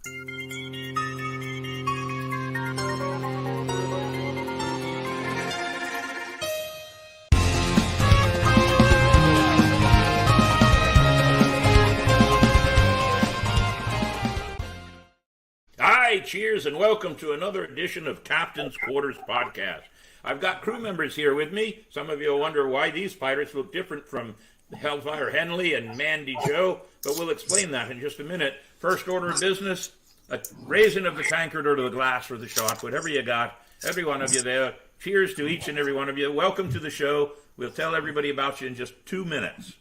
Hi, cheers, and welcome to another edition of Captain's Quarters Podcast. I've got crew members here with me. Some of you will wonder why these pirates look different from Hellfire Henley and Mandy Joe, but we'll explain that in just a minute. First order of business, a raising of the tankard or to the glass or the shot, whatever you got. Every one of you there. Cheers to each and every one of you. Welcome to the show. We'll tell everybody about you in just 2 minutes.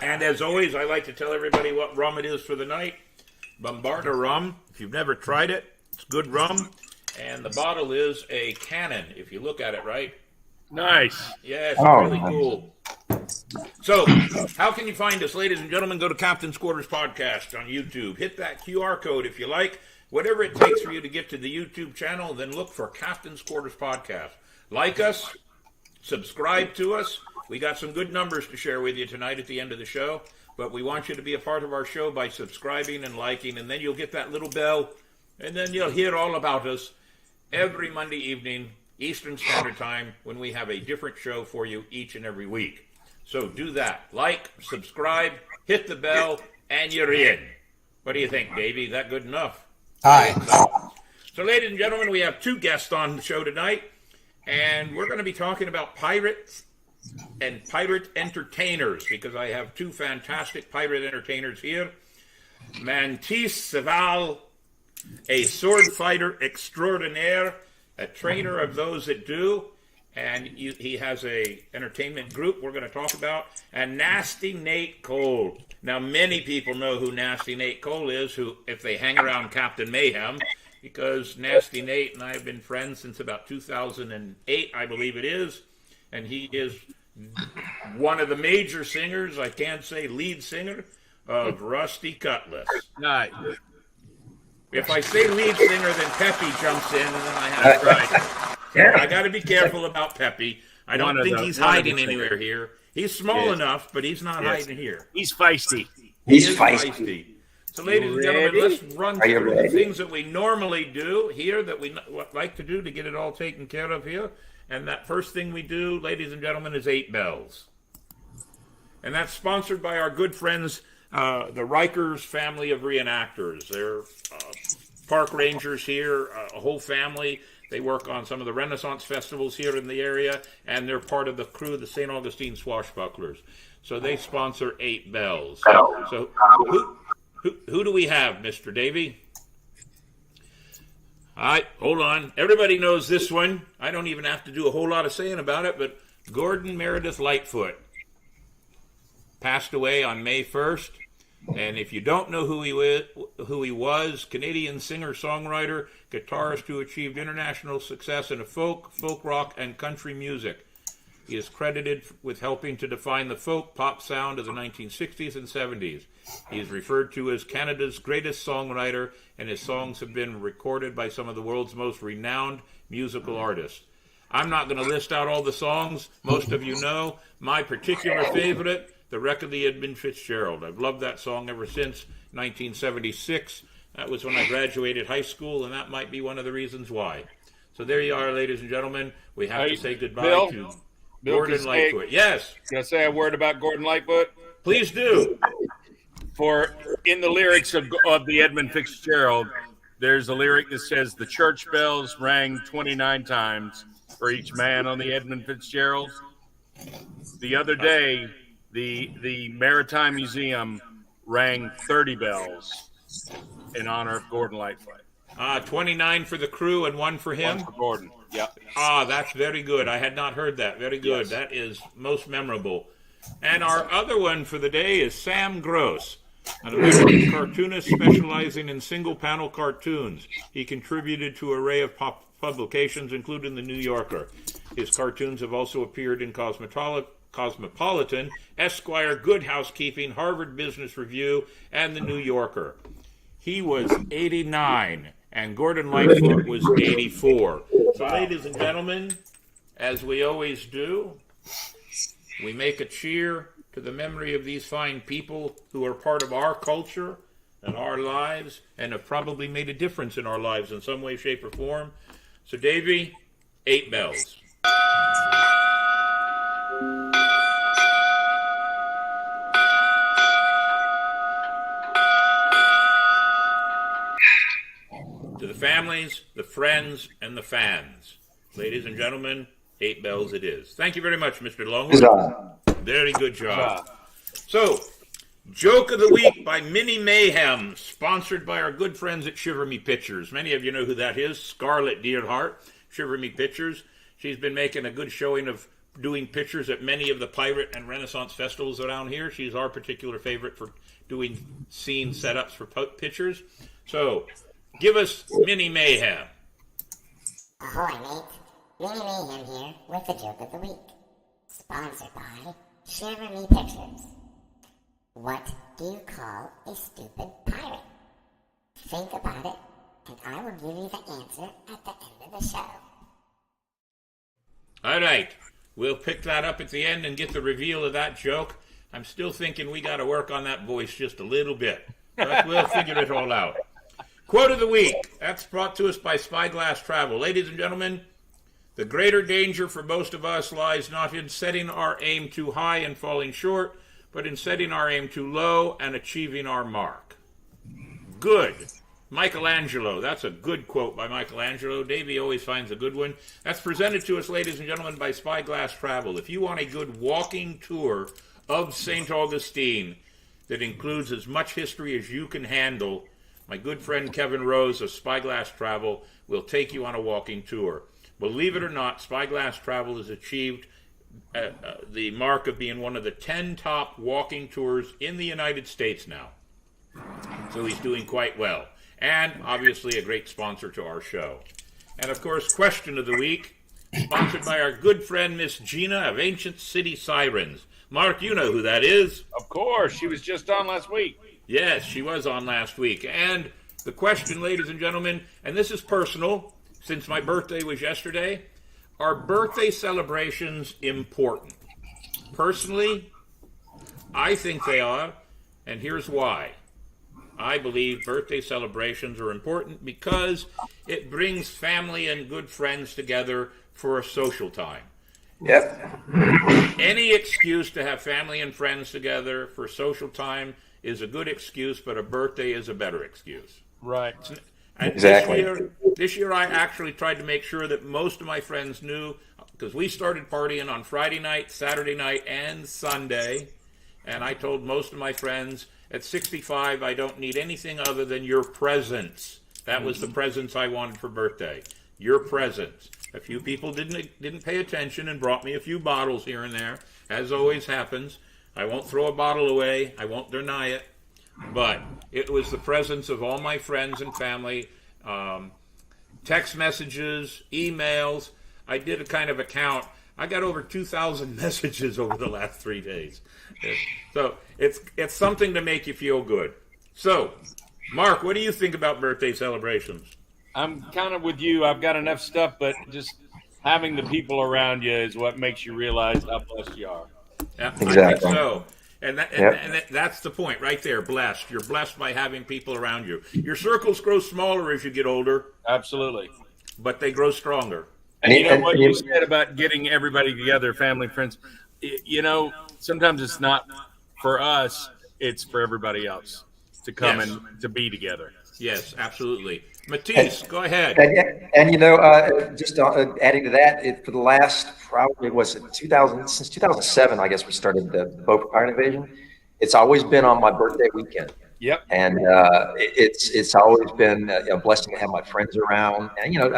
And as always, I like to tell everybody what rum it is for the night. Bombarda rum. If you've never tried it, it's good rum. And the bottle is a cannon, if you look at it right. Nice. Yeah, it's really cool. So, how can you find us, ladies and gentlemen? Go to Captain's Quarters Podcast on YouTube. Hit that QR code if you like. Whatever it takes for you to get to the YouTube channel, then look for Captain's Quarters Podcast. Like us, subscribe to us. We got some good numbers to share with you tonight at the end of the show, but we want you to be a part of our show by subscribing and liking, and then you'll get that little bell, and then you'll hear all about us every Monday evening, Eastern Standard Time, when we have a different show for you each and every week. So do that. Like, subscribe, hit the bell, and you're in. What do you think, Davey? That good enough? Hi. So, ladies and gentlemen, we have two guests on the show tonight, and we're going to be talking about pirates and pirate entertainers, because I have two fantastic pirate entertainers here. Mantis Seval, a sword fighter extraordinaire, a trainer of those that do, and he has a entertainment group we're going to talk about, and Nasty Nate Cole. Now, many people know who Nasty Nate Cole is, who, if they hang around Captain Mayhem, because Nasty Nate and I have been friends since about 2008, I believe it is, and he is one of the major singers, I can't say lead singer, of Rusty Cutlass. Nice. If I say lead singer, then Peppy jumps in, and then I have to try. So I got to be careful about Peppy. I don't think he's hiding anywhere here. He's small enough, but he's not hiding here. He's feisty. He's feisty. So, ladies and gentlemen, let's run through the things that we normally do here, that we like to do to get it all taken care of here. And that first thing we do, ladies and gentlemen, is 8 bells. And that's sponsored by our good friends, the Rikers family of reenactors. They're park rangers here, a whole family. They work on some of the Renaissance festivals here in the area, and they're part of the crew of the St. Augustine Swashbucklers. So they sponsor 8 bells. So who do we have, Mr. Davey? All right, hold on. Everybody knows this one. I don't even have to do a whole lot of saying about it, but Gordon Meredith Lightfoot passed away on May 1st. And if you don't know who he was, Canadian singer-songwriter, guitarist who achieved international success in folk rock, and country music. He is credited with helping to define the folk pop sound of the 1960s and 70s. He is referred to as Canada's greatest songwriter, and his songs have been recorded by some of the world's most renowned musical artists. I'm not going to list out all the songs. Most of you know. My particular favorite, The Wreck of the Edmund Fitzgerald. I've loved that song ever since 1976. That was when I graduated high school, and that might be one of the reasons why. So there you are, ladies and gentlemen. We have to say goodbye to Gordon Lightfoot. Yes. Can I say a word about Gordon Lightfoot? Please do. For in the lyrics of the Edmund Fitzgerald, there's a lyric that says, the church bells rang 29 times for each man on the Edmund Fitzgerald. The other day, the Maritime Museum rang 30 bells in honor of Gordon Lightfoot. 29 for the crew and 1 for him? 1 for Gordon, yeah. That's very good. I had not heard that. Very good. Yes. That is most memorable. And our other one for the day is Sam Gross, an American cartoonist specializing in single-panel cartoons. He contributed to an array of publications, including The New Yorker. His cartoons have also appeared in Cosmopolitan, Esquire, Good Housekeeping, Harvard Business Review, and The New Yorker. He was 89, and Gordon Lightfoot was 84. So, ladies and gentlemen, as we always do, we make a cheer to the memory of these fine people who are part of our culture and our lives and have probably made a difference in our lives in some way, shape, or form. So, Davey, 8 bells. To the families, the friends, and the fans. Ladies and gentlemen, 8 bells it is. Thank you very much, Mr. Longwood. Very good job. So, Joke of the Week by Mini Mayhem, sponsored by our good friends at Shiver Me Pictures. Many of you know who that is, Scarlett Dearhart, Shiver Me Pictures. She's been making a good showing of doing pictures at many of the pirate and Renaissance festivals around here. She's our particular favorite for doing scene setups for pictures. So, give us Mini Mayhem. Ahoy, mate. Mini Mayhem here with the Joke of the Week. Sponsored by Shiver Me Pictures. What do you call a stupid pirate? Think about it, and I will give you the answer at the end of the show. All right. We'll pick that up at the end and get the reveal of that joke. I'm still thinking we got to work on that voice just a little bit. But we'll figure it all out. Quote of the week. That's brought to us by Spyglass Travel. Ladies and gentlemen, the greater danger for most of us lies not in setting our aim too high and falling short, but in setting our aim too low and achieving our mark. Good. Michelangelo. That's a good quote by Michelangelo. Davey always finds a good one. That's presented to us, ladies and gentlemen, by Spyglass Travel. If you want a good walking tour of St. Augustine that includes as much history as you can handle, my good friend Kevin Rose of Spyglass Travel will take you on a walking tour. Believe it or not, Spyglass Travel has achieved the mark of being one of the 10 top walking tours in the United States now. So he's doing quite well. And obviously a great sponsor to our show. And of course, question of the week, sponsored by our good friend Miss Gina of Ancient City Sirens. Mark, you know who that is. Of course, she was just on last week. Yes, she was on last week. And the question, ladies and gentlemen, and this is personal, since my birthday was yesterday, are birthday celebrations important? Personally, I think they are, and here's why. I believe birthday celebrations are important because it brings family and good friends together for a social time. Yep. Any excuse to have family and friends together for social time is a good excuse, but a birthday is a better excuse. Right. And Exactly. This year I actually tried to make sure that most of my friends knew, because we started partying on Friday night, Saturday night, and Sunday, and I told most of my friends, at 65, I don't need anything other than your presence. That was the presents I wanted for birthday. Your presence. A few people didn't pay attention and brought me a few bottles here and there, as always happens. I won't throw a bottle away. I won't deny it. But it was the presence of all my friends and family, text messages, emails. I did a kind of a count. I got over 2,000 messages over the last 3 days. So it's something to make you feel good. So, Mark, what do you think about birthday celebrations? I'm kind of with you. I've got enough stuff, but just having the people around you is what makes you realize how blessed you are. Yeah, Exactly. I think so. And Yep. that's the point right there, blessed. You're blessed by having people around you. Your circles grow smaller as you get older, Absolutely. but they grow stronger. And you know And- what and you you- said about getting everybody together, family, friends. You know, sometimes it's not for us; it's for everybody else to come Yes. and to be together. Yes, absolutely. Matisse, go ahead. And you know, just adding to that, for the last probably was it 2000 since 2007, I guess we started the Beaufort Pirate Invasion. It's always been on my birthday weekend, Yep. and it's always been a blessing to have my friends around. And you know,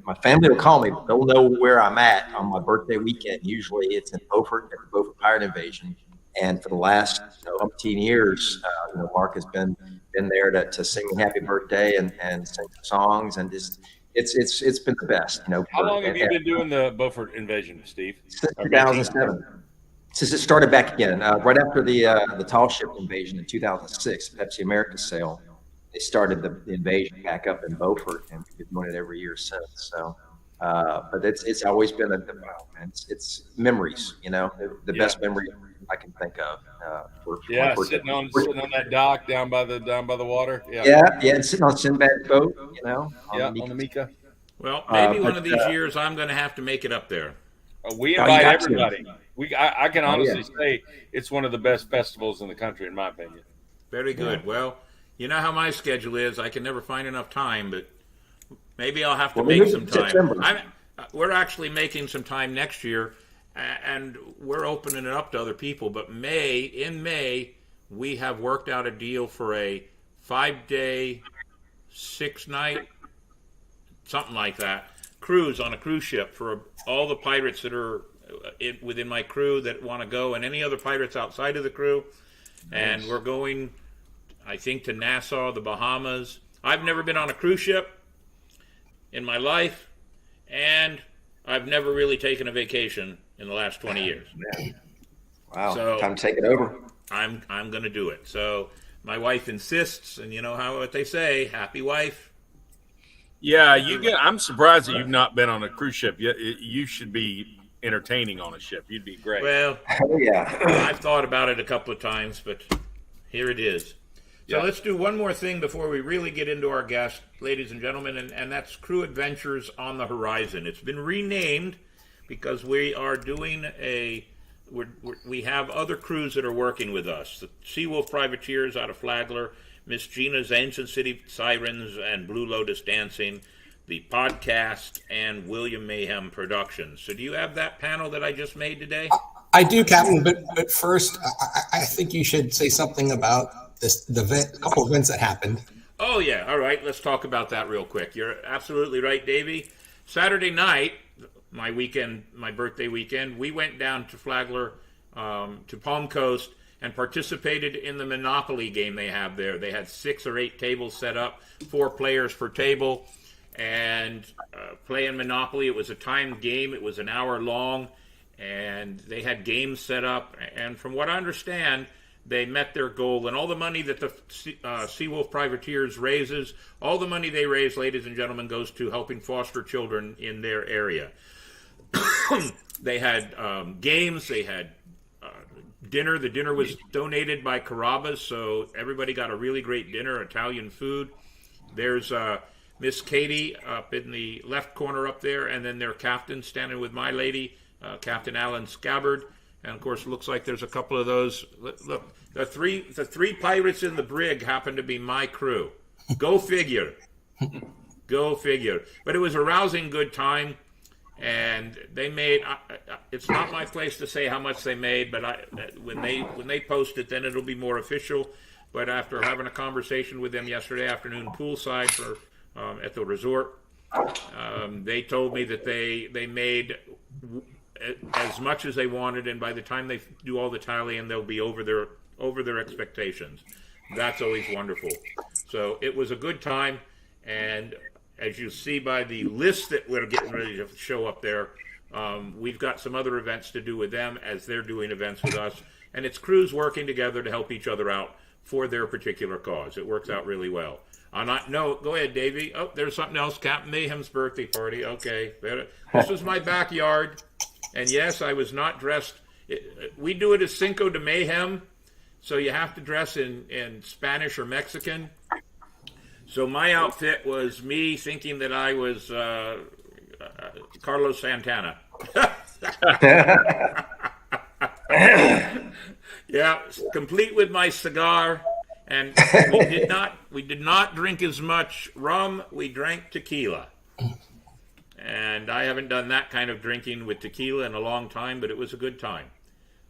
my family will call me; they'll know where I'm at on my birthday weekend. Usually, it's in Beaufort at the Beaufort Pirate Invasion. And for the last umpteen years, Mark has been there to sing me happy birthday and sing songs, and just it's been the best. How long have you been doing the Beaufort Invasion, Steve? Since 2007. Since it started back again, right after the tall ship invasion in 2006, Pepsi America sale, they started the invasion back up in Beaufort, and we've been doing it every year since. So, but it's always been it's memories, the best memory I can think of. Yeah, sitting on that dock down by the water. Yeah, and sitting on Sinbad's boat, On the Mika. Well, maybe one of these years I'm going to have to make it up there. We invite everybody. I can honestly say it's one of the best festivals in the country, in my opinion. Very good. Yeah. Well, you know how my schedule is. I can never find enough time, but maybe I'll have to make some time. We're actually making some time next year, and we're opening it up to other people. But in May, we have worked out a deal for a 5-day, 6-night, something like that, cruise on a cruise ship for all the pirates that are within my crew that want to go, and any other pirates outside of the crew. And we're going, I think, to Nassau, the Bahamas. I've never been on a cruise ship in my life, and I've never really taken a vacation in the last 20 years. Wow, so time to take it over. I'm going to do it. So my wife insists, and you know what they say, happy wife. Yeah, I'm surprised that you've not been on a cruise ship. You should be entertaining on a ship. You'd be great. Well, I've thought about it a couple of times, but here it is. So let's do one more thing before we really get into our guest, ladies and gentlemen, and that's Crew Adventures on the Horizon. It's been renamed because we are doing we have other crews that are working with us. The Seawolf Privateers out of Flagler, Miss Gina's Ancient City Sirens and Blue Lotus Dancing, the podcast, and William Mayhem Productions. So do you have that panel that I just made today? I do, Captain, but first, I think you should say something about the couple of events that happened. Oh, yeah. All right. Let's talk about that real quick. You're absolutely right, Davey. Saturday night, my birthday weekend, we went down to Flagler, to Palm Coast, and participated in the Monopoly game they have there. They had 6 or 8 tables set up, 4 players per table, and playing Monopoly. It was a timed game. It was an hour long, and they had games set up. And from what I understand, they met their goal. And all the money that the Seawolf Privateers raises, all the money they raise, ladies and gentlemen, goes to helping foster children in their area. They had games. They had dinner. The dinner was donated by Carrabba's, so everybody got a really great dinner, Italian food. There's Miss Katie up in the left corner up there, and then their captain standing with my lady, Captain Alan Scabbard. And of course, it looks like there's a couple of those. Look, the three pirates in the brig happen to be my crew. Go figure. Go figure. But it was a rousing good time. And they made. It's not my place to say how much they made, but when they post it, then it'll be more official. But after having a conversation with them yesterday afternoon, poolside at the resort, they told me that they made as much as they wanted, and by the time they do all the tallying, they'll be over their expectations. That's always wonderful. So it was a good time, and as you see by the list that we're getting ready to show up there, we've got some other events to do with them as they're doing events with us. And it's crews working together to help each other out for their particular cause. It works out really well. No, go ahead, Davey. Oh, there's something else. Captain Mayhem's birthday party. Okay. This was my backyard. And yes, I was not dressed. We do it as Cinco de Mayhem, so you have to dress in Spanish or Mexican. So my outfit was me thinking that I was Carlos Santana. Yeah, complete with my cigar, and we did not drink as much rum. We drank tequila, and I haven't done that kind of drinking with tequila in a long time, but it was a good time.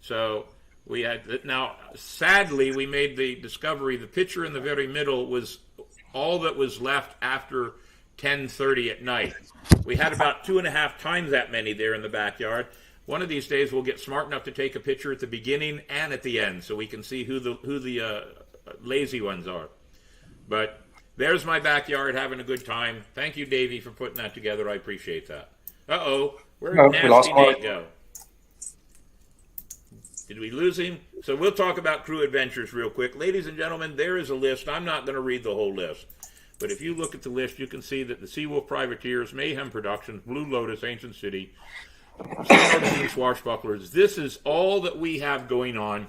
So we had now. Sadly, we made the discovery. The picture in the very middle was all that was left after 10:30 at night. We had about 2.5 times that many there in the backyard. One of these days we'll get smart enough to take a picture at the beginning and at the end so we can see who the lazy ones are. But there's my backyard having a good time. Thank you, Davey, for putting that together. I appreciate that. Where did Nasty Nate go? Did we lose him? So we'll talk about Crew Adventures real quick. Ladies and gentlemen, there is a list. I'm not going to read the whole list. But if you look at the list, you can see that the Seawolf Privateers, Mayhem Productions, Blue Lotus, Ancient City, magazine swashbucklers. This is all that we have going on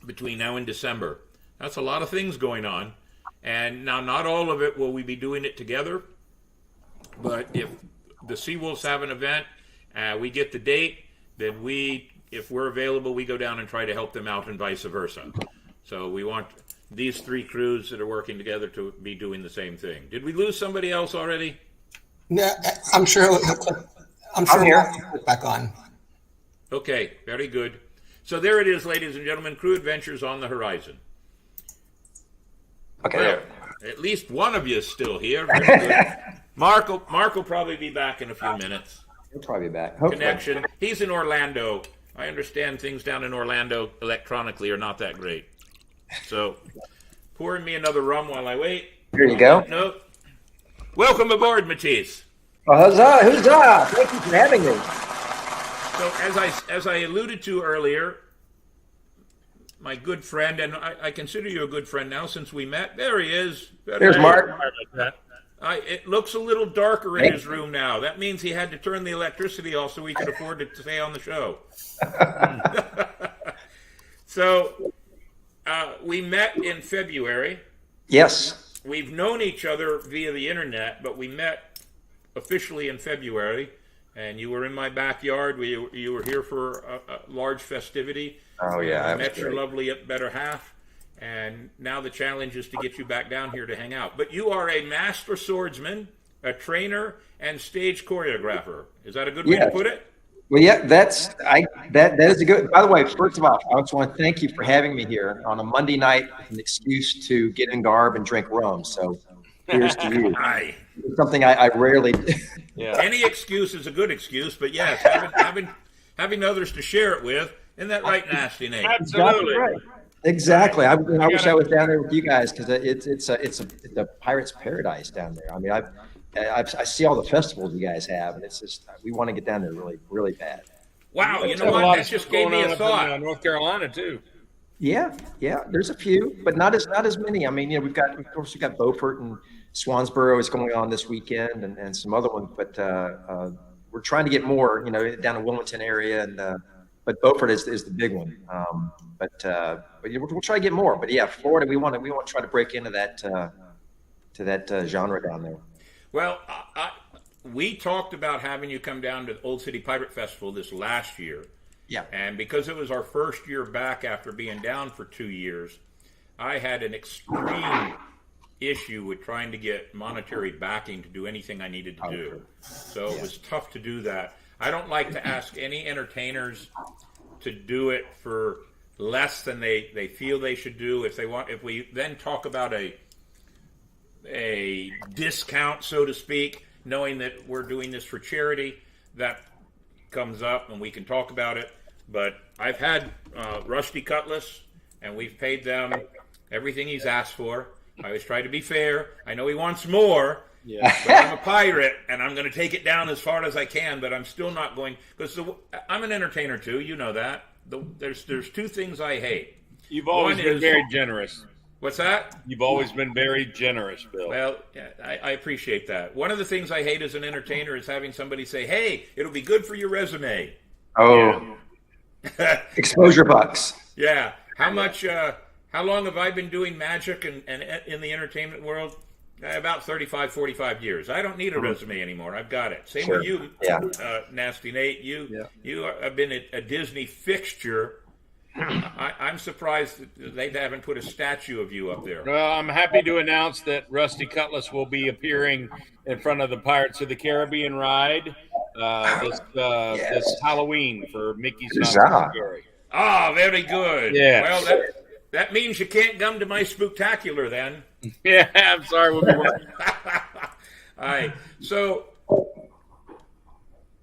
between now and December. That's a lot of things going on. And now, not all of it will we be doing it together. But if the Seawolves have an event, we get the date, then if we're available, we go down and try to help them out and vice versa. So we want these three crews that are working together to be doing the same thing. Did we lose somebody else already? No, I'm sure. I'm sure he'll put back on. Okay, very good. So there it is, ladies and gentlemen. Crew adventures on the horizon. Okay. Well, at least one of you is still here. Very good. Mark will probably be back in a few minutes. He'll probably be back. Hopefully. Connection. He's in Orlando. I understand things down in Orlando electronically are not that great. So, pouring me another rum while I wait. Here you go. No. Welcome aboard, Matisse. Oh, huzzah! Thank you for having me. So, as I alluded to earlier, my good friend, and I consider you a good friend now since we met. There he is. There's Mark. It looks a little darker in his room now. That means he had to turn the electricity off so he could afford to stay on the show. So, we met in February. Yes. We've known each other via the internet, but we met officially in February. And you were in my backyard. You were here for a large festivity. Oh, yeah. I met your lovely better half. And now the challenge is to get you back down here to hang out. But you are a master swordsman, a trainer, and stage choreographer. Is that a good way to put it? Well, yeah, that is a good. By the way, first of all, I just want to thank you for having me here on a Monday night with an excuse to get in garb and drink rum. So here's to you. It's something I rarely do. Yeah. Any excuse is a good excuse, but yes, having others to share it with, isn't that right, Nasty Nate? Absolutely. Exactly. I wish I was down there with you guys because it's a pirate's paradise down there. I mean, I see all the festivals you guys have, and it's just we want to get down there really, really bad. Wow, you know what? That just gave me a thought. In, North Carolina too. Yeah. There's a few, but not as many. I mean, we've got Beaufort and Swansboro is going on this weekend, and some other ones. But we're trying to get more. Down in Wilmington area, and but Beaufort is the big one. But we'll try to get more. But yeah, Florida, we want to try to break into that genre down there. Well, we talked about having you come down to the Old City Pirate Festival this last year. Yeah. And because it was our first year back after being down for 2 years, I had an extreme issue with trying to get monetary backing to do anything I needed to do. So it was tough to do that. I don't like to ask any entertainers to do it for less than they feel they should do. If we then talk about a discount, so to speak, knowing that we're doing this for charity, that comes up and we can talk about it. But I've had Rusty Cutlass, and we've paid them everything he's asked for. I always try to be fair. I know he wants more, but I'm a pirate, and I'm going to take it down as far as I can, but I'm still not going, because I'm an entertainer too, you know that. There's two things I hate. You've always been very generous. What's that? You've always been very generous, Bill. Well, I appreciate that. One of the things I hate as an entertainer is having somebody say, hey, it'll be good for your resume. Oh, exposure bucks. Yeah. How long have I been doing magic and in the entertainment world? About 35, 45 years. I don't need a resume anymore. I've got it. Same with you, Nasty Nate. You have been a Disney fixture. I'm surprised that they haven't put a statue of you up there. Well, I'm happy to announce that Rusty Cutlass will be appearing in front of the Pirates of the Caribbean ride this Halloween for Mickey's Not So Scary. Ah, very good. Yeah. Well, that means you can't come to my spooktacular then. Yeah, I'm sorry. We'll be working. All right. So,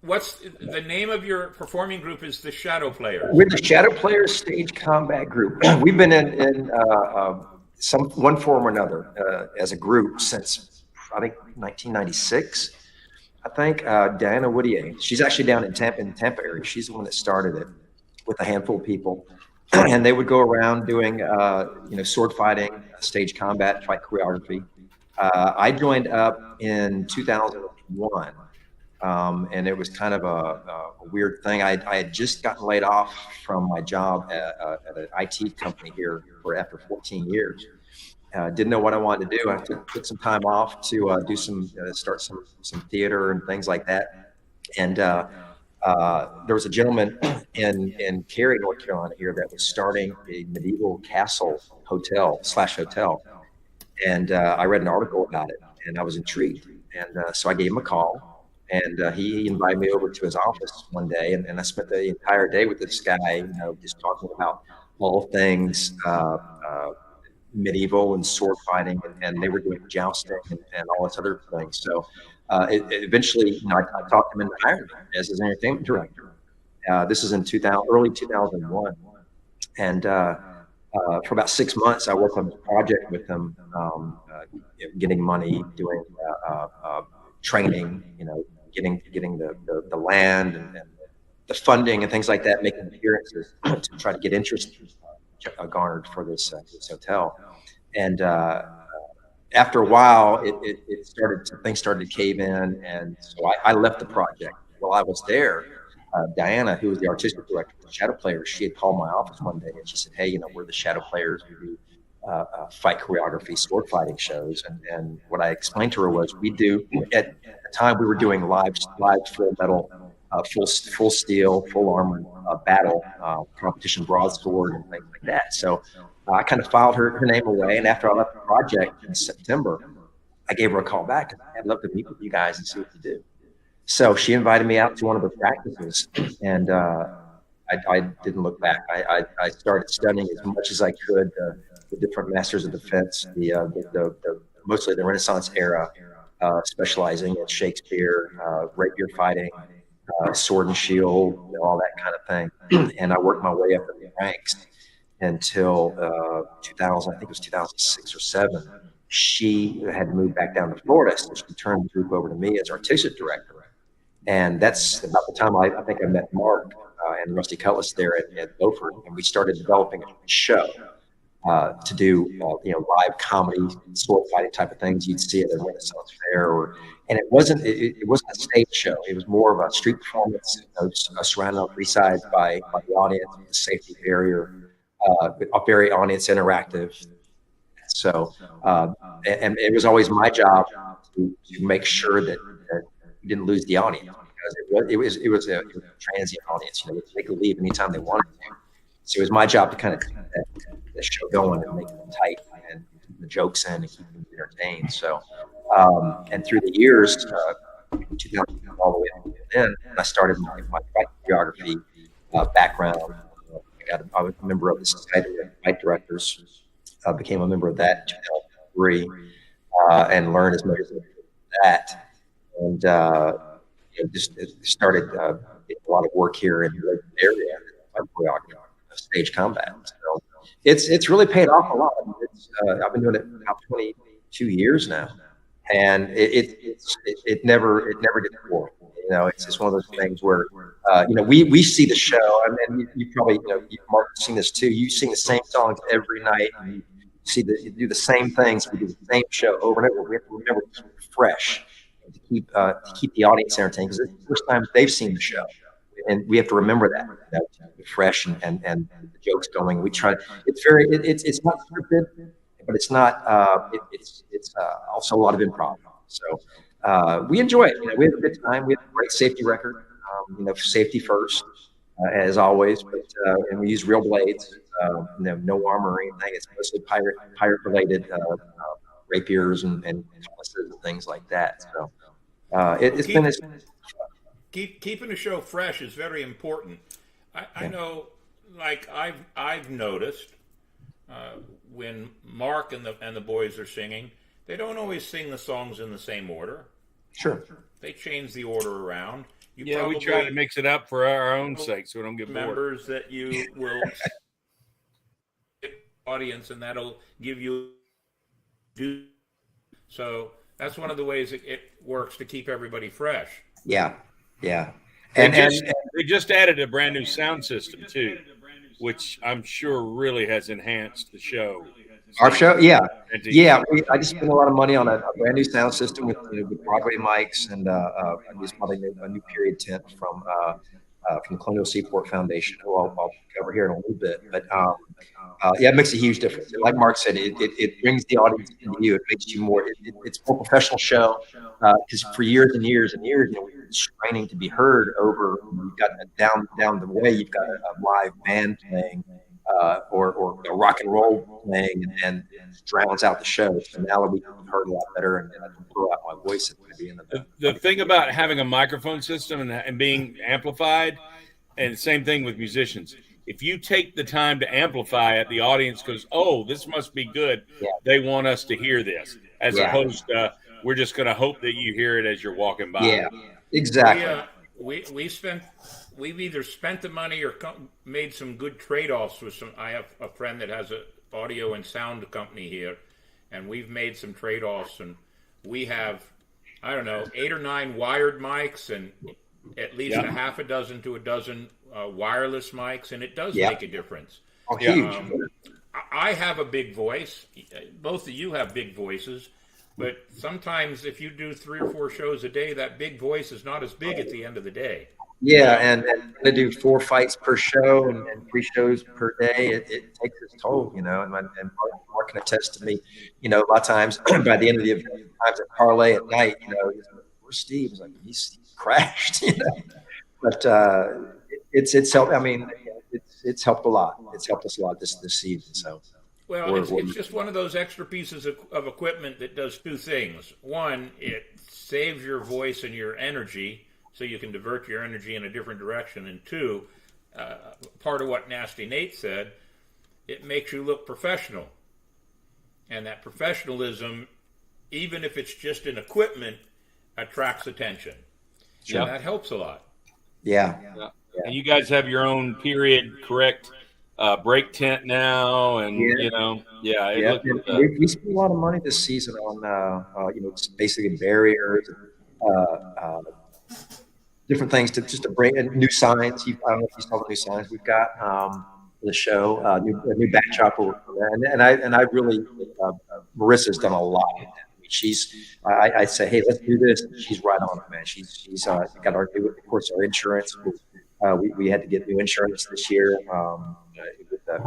what's the name of your performing group? Is the Shadow Players? We're the Shadow Players Stage Combat Group. We've been in some one form or another as a group since I think 1996. I think Diana Whittier. She's actually down in Tampa area. She's the one that started it with a handful of people. And they would go around doing, sword fighting, stage combat, fight choreography. I joined up in 2001, And it was kind of a weird thing. I had just gotten laid off from my job at an IT company here after 14 years. Didn't know what I wanted to do. I took some time off to do start some theater and things like that. And there was a gentleman in Cary, North Carolina here that was starting a medieval castle hotel. And I read an article about it, and I was intrigued. And so I gave him a call, and he invited me over to his office one day, and I spent the entire day with this guy, just talking about all things medieval and sword fighting, and they were doing jousting and all this other things. So eventually, I talked him into hiring me as his entertainment director. This is in early 2001, and for about 6 months, I worked on this project with him, getting money, doing training, getting the land and the funding and things like that, making appearances to try to get interest garnered for this hotel. And after a while, things started to cave in, and so I left the project. While I was there, Diana, who was the artistic director of the Shadow Players, she had called my office one day and she said, "Hey, we're the Shadow Players. We do fight choreography, sword fighting shows." And what I explained to her was, we do at the time we were doing live full metal, full steel, full armor battle competition, broadsword and things like that. So I kind of filed her name away, and after I left the project in September, I gave her a call back. I'd love to meet with you guys and see what you do. So she invited me out to one of her practices, and I didn't look back. I started studying as much as I could the different masters of defense, mostly the Renaissance era, specializing in Shakespeare, rapier fighting, sword and shield, all that kind of thing. And I worked my way up in the ranks until 2000. I think it was 2006 or 7. She had moved back down to Florida, so she turned the group over to me as artistic director. And that's about the time I think I met Mark and Rusty Cutlass there at Beaufort, and we started developing a show to do live comedy, sword fighting type of things you'd see at a Renaissance fair, and it wasn't a stage show. It was more of a street performance, surrounded on 3 sides by the audience, with a safety barrier, very audience interactive. So, and it was always my job to make sure that we didn't lose the audience, because it was a transient audience. They could leave anytime they wanted to. So it was my job to kind of keep that show going and make it tight and keep the jokes in and keep them entertained. So, and through the years, 2000 all the way up to then, I started my fight choreography background. I was a member of the Society of Fight Directors. Became a member of that in 2003, and learned as much as that. And just started a lot of work here in the area of choreography, stage combat. So it's really paid off a lot. I've been doing it for about 22 years now, and it never gets boring. It's just one of those things where we see the show, and you probably Mark has seen this too. You sing the same songs every night, and you do the same things. We do the same show over and over. We have to remember to keep it fresh, and to keep the audience entertained, because it's the first time they've seen the show, and we have to remember that to keep it fresh and the jokes going. We try. It's not scripted, but it's not. It's also a lot of improv. So we enjoy it. We have a good time. We have a great safety record. Safety first, as always. But and we use real blades. No armor or anything. It's mostly pirate related rapiers and cutlasses and things like that. So it's been keeping the show fresh is very important. I know, like I've noticed when Mark and the boys are singing, they don't always sing the songs in the same order. Sure. They change the order around. We try to mix it up for our own sake, so we don't get bored. Members that you will audience, and that'll give you. So that's one of the ways it works to keep everybody fresh. Yeah. And they just added a brand new sound system too, which I'm sure really has enhanced the show. Our show, yeah, And to- yeah. I just spent a lot of money on a brand new sound system with Broadway mics, and I just bought a new period tent from Colonial Seaport Foundation, who I'll cover here in a little bit. But yeah, it makes a huge difference. And like Mark said, it brings the audience into you. It makes you more. It's a more professional show because for years and years and years, we've been straining to be heard over. You've got down the way, you've got a live band playing. Or rock and roll playing and drowns out the show. So now we can be heard a lot better, and I can throw out my voice at the end of the thing about having a microphone system and being amplified, and same thing with musicians. If you take the time to amplify it, the audience goes, "Oh, this must be good." Yeah. They want us to hear this, as Yeah. opposed to we're just going to hope that you hear it as you're walking by. Yeah, exactly. We've either spent the money or made some good trade-offs with some. I have a friend that has an audio and sound company here, and we've made some trade-offs, and we have, I don't know, 8 or 9 wired mics and at least a half a dozen to a dozen wireless mics, and it does make a difference. Oh, huge. I have a big voice. Both of you have big voices, but sometimes if you do 3 or 4 shows a day, that big voice is not as big at the end of the day. Yeah, and to do 4 fights per show and 3 shows per day, it takes its toll, and Mark can attest to me, a lot of times by the end of the event, times at parlay at night, where's Steve? He's like, he's crashed, but it's helped. I mean, it's helped a lot. It's helped us a lot this season. So, well, it's just one of those extra pieces of equipment that does 2 things. One, it saves your voice and your energy, so you can divert your energy in a different direction. And 2, part of what Nasty Nate said, it makes you look professional. And that professionalism, even if it's just in equipment, attracts attention. So that helps a lot. Yeah. And you guys have your own period correct break tent now, and we spent a lot of money this season on basically barriers, different things to bring in new signs. I don't know if you saw the new signs we've got for the show. A new backdrop over there, and I really Marissa's done a lot. I say, hey, let's do this. She's right on it, man. She's got our insurance. We had to get new insurance this year.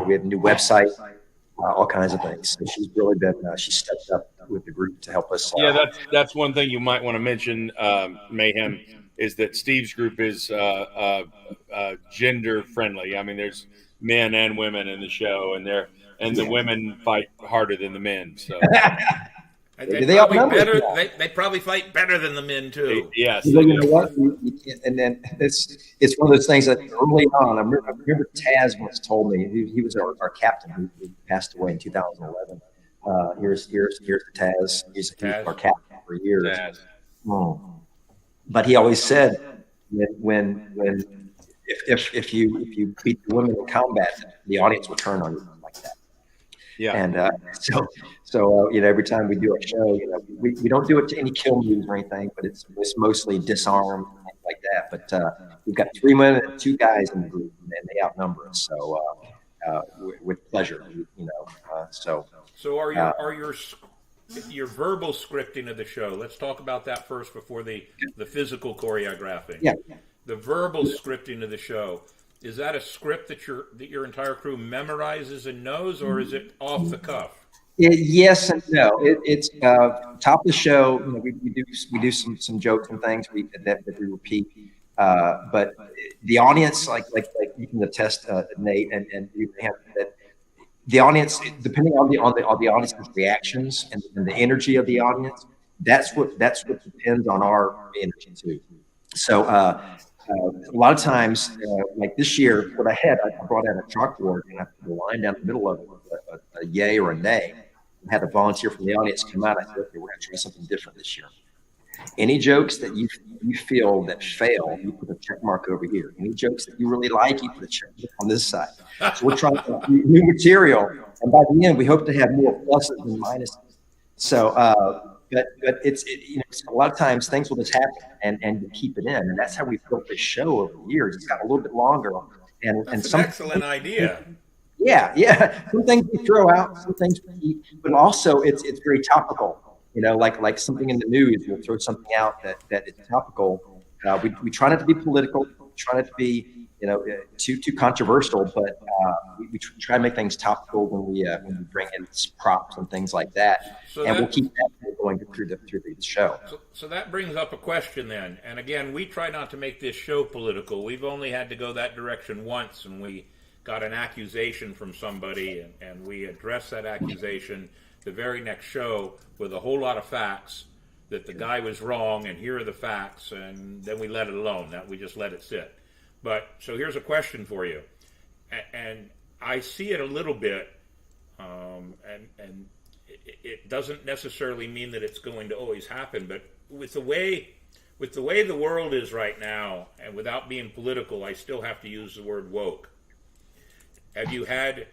We had a new website, all kinds of things. So she's really been she stepped up with the group to help us. That's one thing you might want to mention, Mayhem, is that Steve's group is gender friendly. I mean, there's men and women in the show, and the women fight harder than the men. So they probably fight better than the men too. Yes. You know what? And then it's one of those things that early on, I remember Taz once told me, he was our captain who passed away in 2011. Here's the Taz. He's our captain for years. But he always said if you beat the women in combat, the audience will turn on you like that. Yeah. And so every time we do a show, we don't do it to any kill moves or anything, but it's mostly disarm and things like that. But we've got 3 women and 2 guys in the group, and they outnumber us. So with pleasure, So are your verbal scripting of the show? Let's talk about that first before the physical choreographing. Yeah. The verbal scripting of the show. Is that a script that your entire crew memorizes and knows, or is it off the cuff? Yes and no. It's top of the show. We do some jokes and things that we repeat. But the audience, like you can attest, Nate, and you have that. The audience, depending on the audience's reactions and the energy of the audience, that's what depends on our energy too. So a lot of times, like this year, what I brought out a chalkboard and I put a line down the middle of it, a yay or a nay, and had a volunteer from the audience come out. I said, okay, we're going to try something different this year. Any jokes that you feel that fail, you put a check mark over here. Any jokes that you really like, you put a check mark on this side. So we're trying new material, and by the end, we hope to have more pluses than minuses. So, but it's a lot of times things will just happen, and you keep it in, and that's how we built this show over the years. It's got a little bit longer, and That's some an excellent idea. Yeah. Some things we throw out, some things we eat, but also it's very topical. Like something in the news, we'll throw something out that is topical. We try not to be political, we try not to be too controversial, but we try to make things topical when we bring in props and things like that, we'll keep that going through the show. So that brings up a question then, and again, we try not to make this show political. We've only had to go that direction once, and we got an accusation from somebody, and we addressed that accusation the very next show with a whole lot of facts that the guy was wrong, and here are the facts, and then we let it alone. That we just let it sit. But so here's a question for you, and I see it a little bit, and it doesn't necessarily mean that it's going to always happen. But with the way the world is right now, and without being political, I still have to use the word woke. Have you had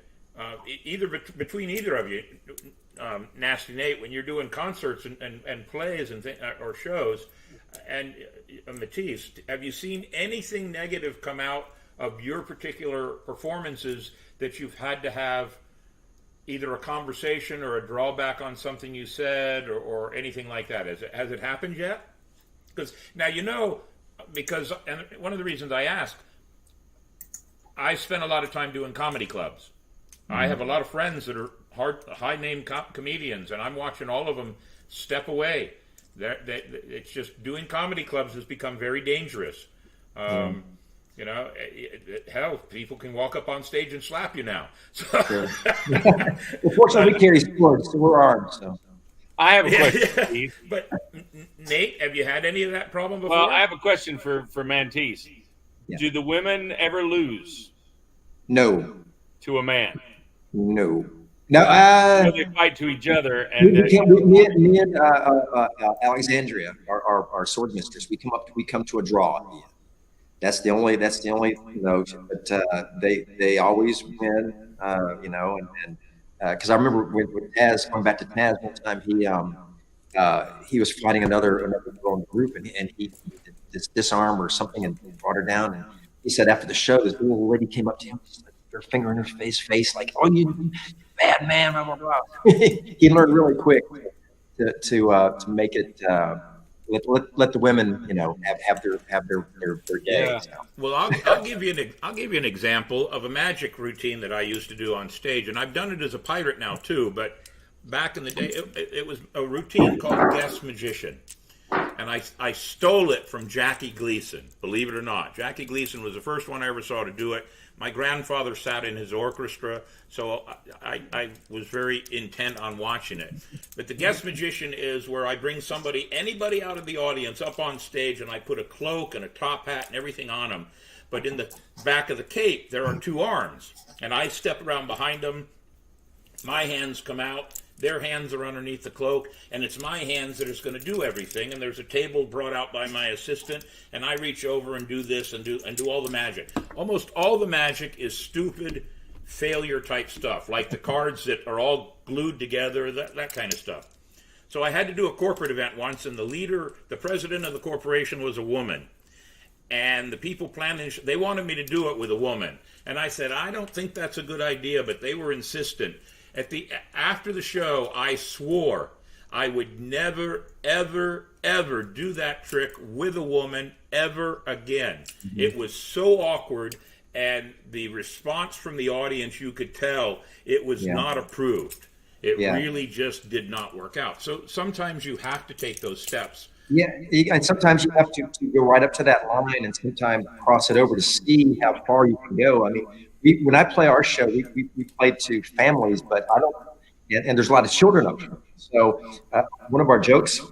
between either of you, Nasty Nate, when you're doing concerts and plays and or shows? And Matisse, have you seen anything negative come out of your particular performances that you've had to have either a conversation or a drawback on something you said or anything like that? Has it happened yet? Because now because and one of the reasons I ask, I spend a lot of time doing comedy clubs. I have a lot of friends that are high-name comedians, and I'm watching all of them step away. It's just doing comedy clubs has become very dangerous. Hell, people can walk up on stage and slap you now. So. Sure. Unfortunately, we carry swords, so we're armed. So I have a question, Steve. But Nate, have you had any of that problem before? Well, I have a question for Mantis. Yeah. Do the women ever lose? No. To a man? No. So they fight to each other, and me and Alexandria, our sword mistress, we come to a draw at the end. That's the only but they always win, and because I remember with Taz, going back to Taz one time, he was fighting another girl in the group, and he did disarm or something and brought her down, and he said after the show, this little lady came up to him, just her finger in her face, like, "Oh, you bad man!" Blah blah blah. He learned really quick to make it. Let the women, have their day. Yeah. So. Well, I'll give you an example of a magic routine that I used to do on stage, and I've done it as a pirate now too. But back in the day, it was a routine called Guest Magician. And I stole it from Jackie Gleason, believe it or not. Jackie Gleason was the first one I ever saw to do it. My grandfather sat in his orchestra, so I was very intent on watching it. But the guest magician is where I bring anybody out of the audience up on stage, and I put a cloak and a top hat and everything on them. But in the back of the cape, there are two arms. And I step around behind them. My hands come out. Their hands are underneath the cloak, and it's my hands that is going to do everything. And there's a table brought out by my assistant, and I reach over and do this and do all the magic. Almost all the magic is stupid failure type stuff, like the cards that are all glued together, that kind of stuff. So I had to do a corporate event once, and the president of the corporation was a woman. And the people planning, they wanted me to do it with a woman. And I said, I don't think that's a good idea, but they were insistent. After the show, I swore I would never, ever, ever do that trick with a woman ever again. Mm-hmm. It was so awkward, and the response from the audience, you could tell it was not approved. It really just did not work out. So sometimes you have to take those steps. Yeah, and sometimes you have to go right up to that line and sometimes cross it over to see how far you can go. I mean, when I play our show, we play to families, but I don't, and there's a lot of children up here. So one of our jokes at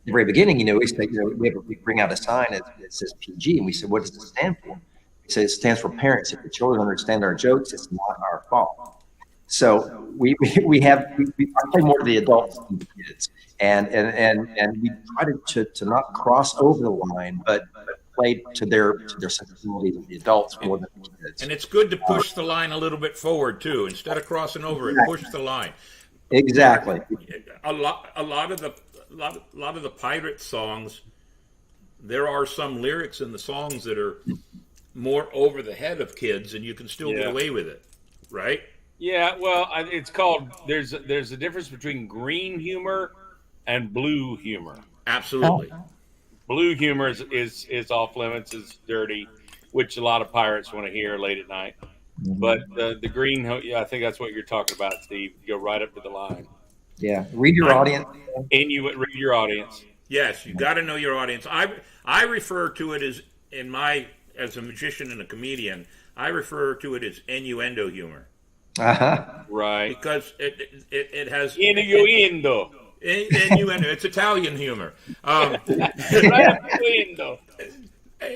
the very beginning, we say, we bring out a sign that says PG, and we said, what does it stand for? We say it stands for parents. If the children understand our jokes, it's not our fault. So we play more to the adults than the kids, and we try to not cross over the line, but play to their sensibilities of the adults more than the kids. And it's good to push the line a little bit forward too, instead of crossing over it. Push the line. Exactly. A lot of the pirate songs, there are some lyrics in the songs that are more over the head of kids, and you can still get away with it, right? Yeah, well, it's called. There's a difference between green humor and blue humor. Absolutely. Blue humor is off limits, is dirty, which a lot of pirates want to hear late at night. But the green, yeah, I think that's what you're talking about, Steve. You go right up to the line. Yeah, read your audience. And you would read your audience. Yes, you got to know your audience. I refer to it as as a magician and a comedian. I refer to it as innuendo humor. Right. Because it has Innuendo. Innuendo. It's Italian humor. Innuendo.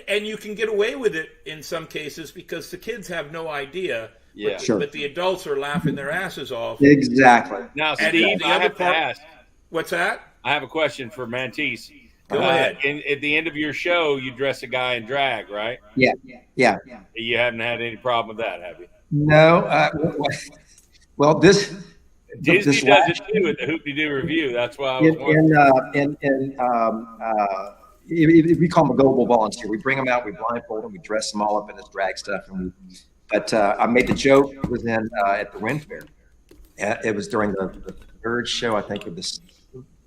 And you can get away with it in some cases because the kids have no idea. Yeah. But, Sure. but the adults are laughing their asses off. Exactly. Now, And Steve, the I other have to part- ask. What's that? I have a question for Mantis. Go ahead. At the end of your show, you dress a guy in drag, right? Yeah. You haven't had any problem with that, have you? No. Well, this Disney this does it too at the Hoopty Doo review. That's why I was wondering. we call them a global volunteer. We bring them out, we blindfold them, we dress them all up in this drag stuff. But I made the joke. It was at the Ren Fair. It was during the third show, I think, of this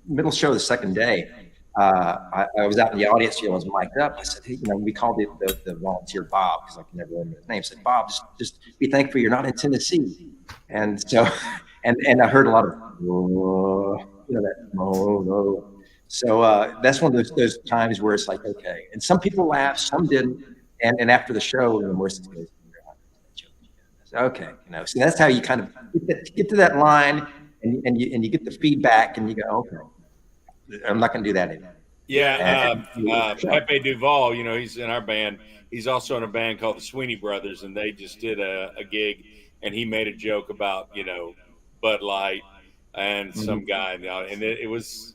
middle show of the second day. I was out in the audience. I was mic'd up. I said, hey, we called the volunteer Bob because I can never remember his name. I said, Bob, just be thankful you're not in Tennessee. And so, and I heard a lot of, that, no. So that's one of those times where it's like, okay. And some people laughed, some didn't. And after the show, Morrison goes, okay, so that's how you kind of get to that line, and you get the feedback, and you go, okay, I'm not going to do that anymore. Yeah, Pepe Duval, he's in our band. He's also in a band called the Sweeney Brothers, and they just did a gig, and he made a joke about Bud Light and some guy, and it was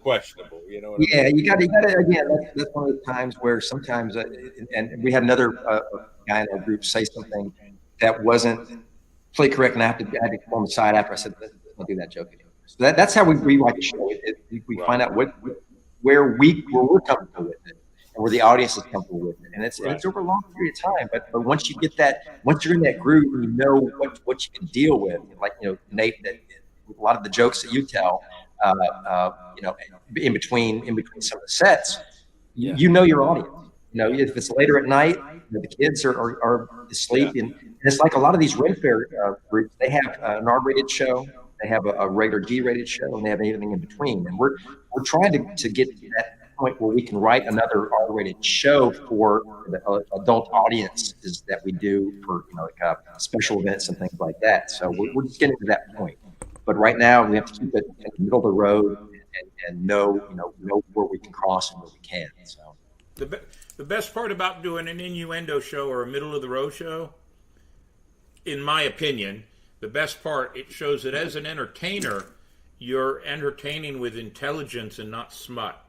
questionable. You know what I mean? You got to again. That's one of the times where sometimes, and we had another guy in our group say something that wasn't fully correct, and I had to come on the side after I said, let's not do that joke anymore. So that's how we rewrite the show. We find out where we're comfortable with it, and where the audience is comfortable with it, and it's over a long period of time. But once you get once you're in that groove, and you know what you can deal with. Like Nate, that a lot of the jokes that you tell, in between some of the sets, you know your audience. If it's later at night, the kids are asleep, and it's like a lot of these Ren Fair groups. They have an R-rated show, they have a regular G-rated show, and they have anything in between. And we're trying to get to that point where we can write another R-rated show for the adult audiences that we do for special events and things like that. So we're just getting to that point. But right now we have to keep it in the middle of the road and know where we can cross and where we can't. So the best part about doing an innuendo show or a middle of the road show, in my opinion, the best part, it shows that as an entertainer, you're entertaining with intelligence and not smut.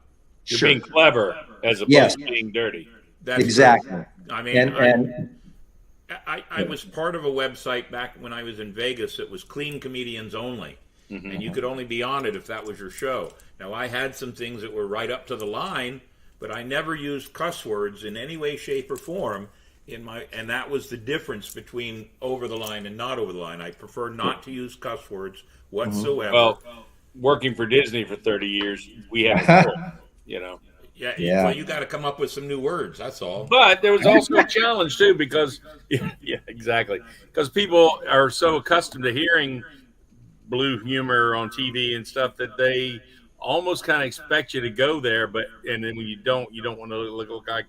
You're being clever as opposed to being dirty. That's exactly. True. I mean, I was part of a website back when I was in Vegas that was clean comedians only. Mm-hmm. And you could only be on it if that was your show. Now, I had some things that were right up to the line, but I never used cuss words in any way, shape, or form and that was the difference between over the line and not over the line. I prefer not to use cuss words whatsoever. Well, working for Disney for 30 years, we have, Yeah, well, you got to come up with some new words. That's all. But there was also a challenge too, because exactly, because people are so accustomed to hearing blue humor on TV and stuff that they almost kind of expect you to go there. And then when you don't want to look like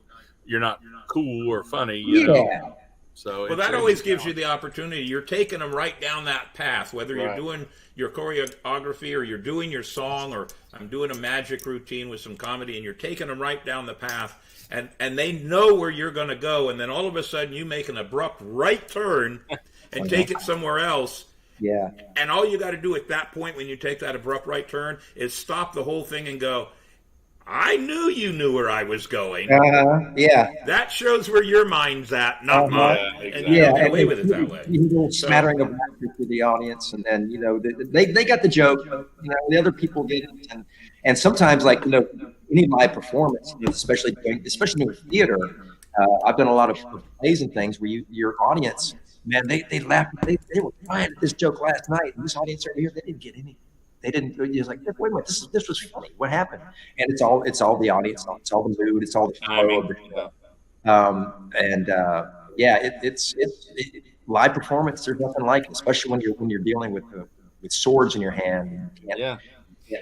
you're not cool or funny. You know? So that always gives you the opportunity. You're taking them right down that path, whether you're doing your choreography or you're doing your song, or I'm doing a magic routine with some comedy, and you're taking them right down the path, and they know where you're going to go, and then all of a sudden you make an abrupt right turn and take it somewhere else. Yeah. And all you got to do at that point when you take that abrupt right turn is stop the whole thing and go, I knew you knew where I was going. That shows where your mind's at, not mine. And you don't get away with it that way. You do a smattering of laughter to the audience, and then they got the joke. The other people get it, and sometimes any live performance, especially in theater. I've done a lot of plays and things where your audience man, they laughed. They were crying at this joke last night. And this audience over here, they didn't get any. They didn't. It was like, wait a minute, this was funny. What happened? And it's all the audience. It's all the mood. It's all the flow of the show. It's live performance. There's nothing like it, especially when you're dealing with swords in your hand.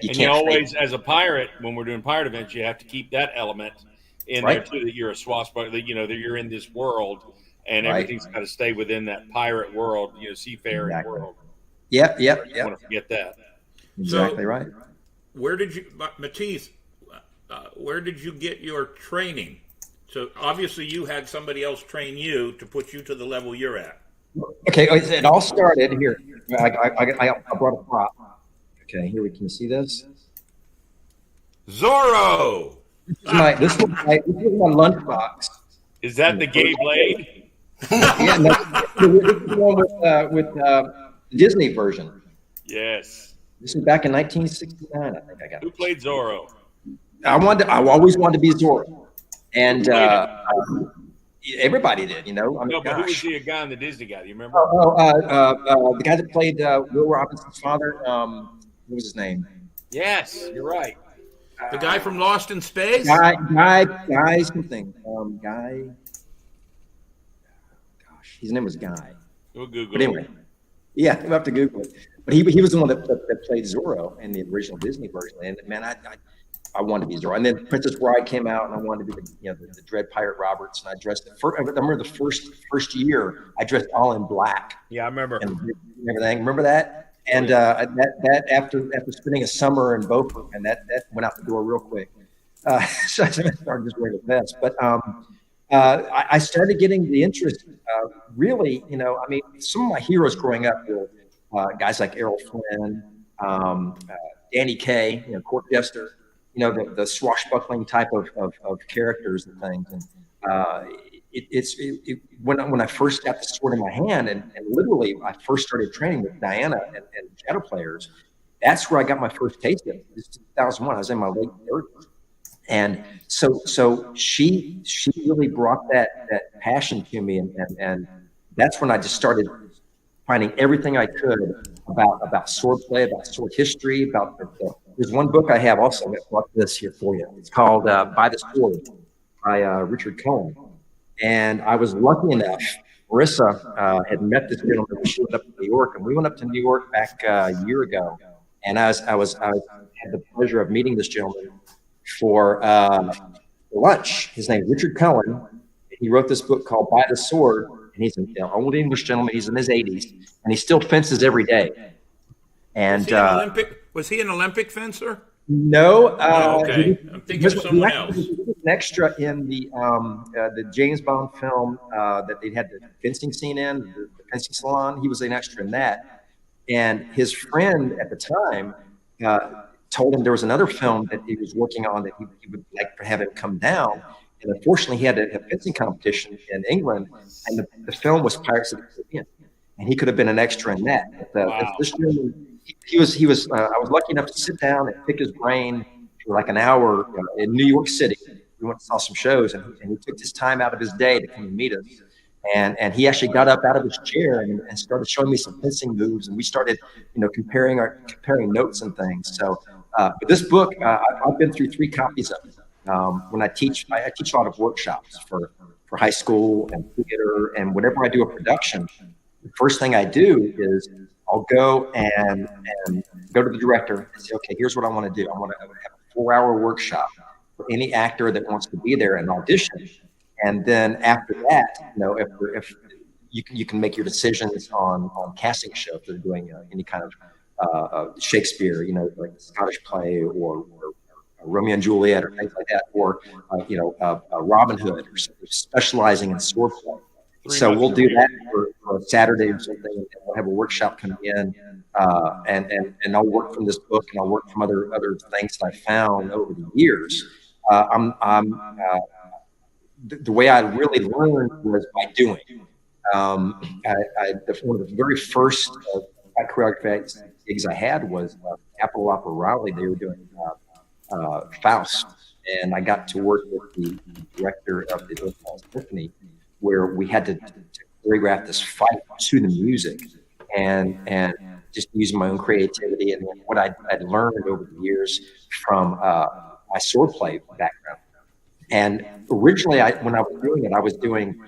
You always, as a pirate, when we're doing pirate events, you have to keep that element in there too. That you're a swashbuckler. That you're in this world, and everything's got to stay within that pirate world. Seafaring world. Yep. You don't want to forget that. Exactly right. Where did you, Matisse? Where did you get your training? So obviously you had somebody else train you to put you to the level you're at. Okay, it all started here. I brought a prop. Okay, here we can see this. Zorro. This is my lunchbox. Is that the gay blade? Yeah, no, this is the one with the Disney version. Yes. This is back in 1969. I think I got. Who played Zorro? I always wanted to be Zorro, and everybody did. I mean, no, but who was the guy in the Disney guy? Do you remember? The guy that played Will Robinson's father. What was his name? Yes, you're right. The guy from Lost in Space? Guy something. Guy. Gosh, his name was Guy. We'll Google But anyway, yeah, we'll have to Google it. But he was the one that played Zorro in the original Disney version. And man, I wanted to be Zorro. And then Princess Bride came out, and I wanted to be the Dread Pirate Roberts. And I dressed. I remember the first year I dressed all in black. Yeah, I remember. And everything. Remember that? And that after spending a summer in Beaufort, and that went out the door real quick. So I started just wearing a vest. But I started getting the interest. Really, I mean, some of my heroes growing up were guys like Errol Flynn, Danny Kaye, Court Jester, the swashbuckling type of characters and things. And when I first got the sword in my hand, and literally I first started training with Diana and shadow players, that's where I got my first taste of it. This is 2001. I was in my late 30s. And so she really brought that passion to me, and that's when I just started finding everything I could about swordplay, about sword history, about there's one book I have also that brought this here for you. It's called By the Sword by Richard Cohen. And I was lucky enough, Marissa had met this gentleman when she went up to New York, and we went up to New York back a year ago. And I had the pleasure of meeting this gentleman for lunch. His name is Richard Cohen. He wrote this book called By the Sword, and he's an old English gentleman. He's in his 80s, and he still fences every day. And was he an Olympic fencer? No. Okay. I'm thinking of someone else. He was an extra in the James Bond film that they had the fencing scene in, the fencing salon. He was an extra in that. And his friend at the time told him there was another film that he was working on that he would like to have him come down. And unfortunately, he had a fencing competition in England, and the film was Pirates of the Caribbean, and he could have been an extra in that. But, this gentleman, he was. I was lucky enough to sit down and pick his brain for like an hour in New York City. We went and saw some shows, and he took his time out of his day to come and meet us. And he actually got up out of his chair and started showing me some fencing moves, and we started, comparing notes and things. So, but this book, I've been through 3 copies of it. When I teach a lot of workshops for high school and theater, and whenever I do a production, the first thing I do is I'll go and go to the director and say, okay, here's what I want to do. I want to have a 4-hour workshop for any actor that wants to be there and audition. And then after that, if you can make your decisions on casting a show if they're doing any kind of Shakespeare, like Scottish play or Romeo and Juliet or things like that, or Robin Hood, or specializing in swordplay. So we'll do that for a Saturday or something, and we'll have a workshop come in, and I'll work from this book, and I'll work from other things that I found over the years. The way I really learned was by doing. One of the very first choreography gigs I had was Capitol Opera Raleigh. They were doing Faust, and I got to work with the director of the Symphony, where we had to choreograph this fight to the music, and just using my own creativity and what I'd learned over the years from my swordplay background. And originally, when I was doing it, I was doing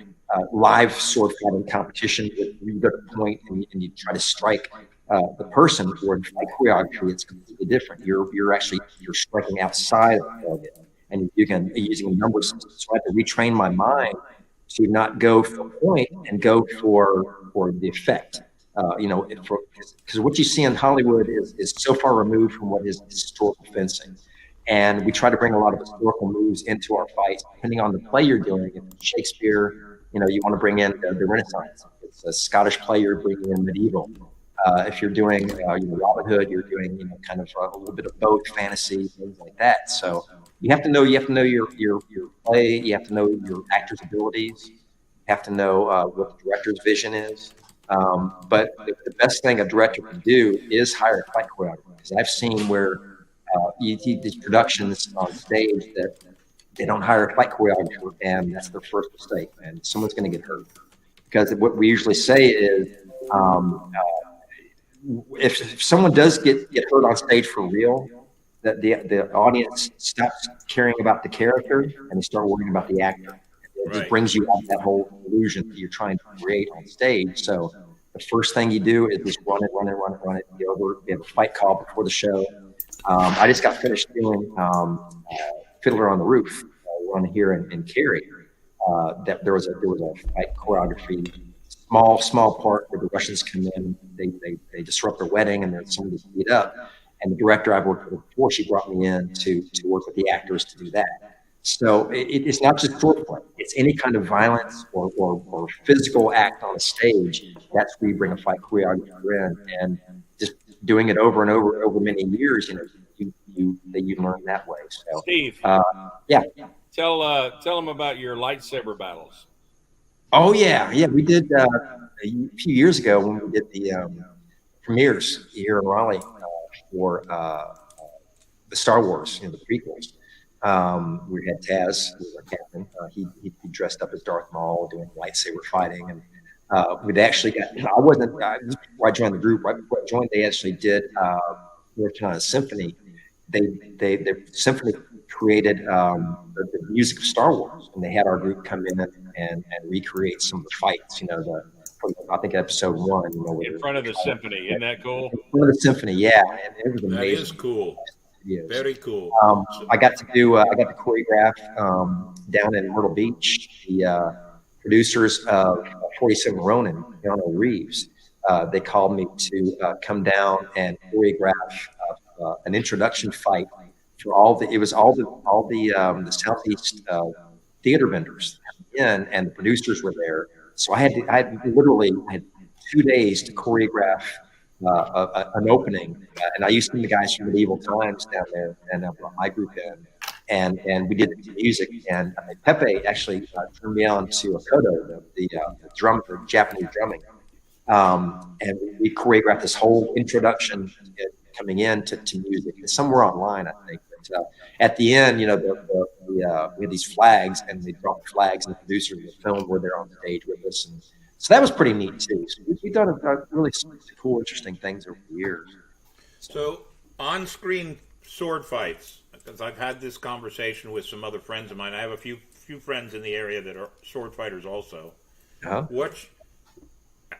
live sword fighting competition where you go to the point and you try to strike the person. Where in fight choreography, it's completely different. You're striking outside of the target, and you're using a number system. So I had to retrain my mind to not go for point and go for the effect. Because what you see in Hollywood is so far removed from what is historical fencing. And we try to bring a lot of historical moves into our fights, depending on the play you're doing. If it's Shakespeare, you want to bring in the Renaissance. If it's a Scottish play, you're bringing in medieval. If you're doing Robin Hood, you're doing kind of a little bit of both, fantasy, things like that. So you have to know your play. You have to know your actor's abilities. You have to know what the director's vision is. But the best thing a director can do is hire a fight choreographer. Because I've seen where you see these productions on stage that they don't hire a fight choreographer, and that's their first mistake, and someone's going to get hurt. Because what we usually say is, if someone does get hurt on stage for real, that the audience stops caring about the character and they start worrying about the actor. It just brings you out of that whole illusion that you're trying to create on stage. So the first thing you do is just run it, get over. We have a fight call before the show. I just got finished doing Fiddler on the Roof on here in Cary. That there was a fight choreography, small part where the Russians come in, they disrupt their wedding, and then somebody's beat up. And the director I've worked with before, she brought me in to work with the actors to do that. So it's not just swordplay; it's any kind of violence or physical act on a stage. That's where you bring a fight choreographer in, and just doing it over and over many years, you learn that way. So, Steve, yeah, tell them about your lightsaber battles. Oh yeah, we did a few years ago when we did the premieres here in Raleigh for the Star Wars, the prequels. We had Taz, who was our captain. He dressed up as Darth Maul doing lightsaber fighting, and we'd actually got. Before I joined the group. Right before I joined, they actually did North Carolina Symphony. The symphony created the music of Star Wars, and they had our group come in and recreate some of the fights. I think episode 1. In front of the symphony, isn't that cool? In front of the symphony, yeah, and it was amazing. That is cool. Yes. Very cool. I got to choreograph down in Myrtle Beach. The producers of 47 Ronin, Keanu Reeves, they called me to come down and choreograph an introduction fight for all the Southeast theater vendors, and the producers were there. So I had literally 2 days to choreograph an opening, and I used some of the guys from Medieval Times down there, and I brought my group in, and we did the music. And Pepe actually turned me on to Akodo, the drum for Japanese drumming, and we choreographed this whole introduction coming in to music. It's somewhere online, I think. But at the end, we had these flags, and they dropped flags, and the producers of the film were there on stage with us, and so that was pretty neat too. So we've done a really cool, interesting things over the years. So on-screen sword fights, because I've had this conversation with some other friends of mine. I have a few friends in the area that are sword fighters also.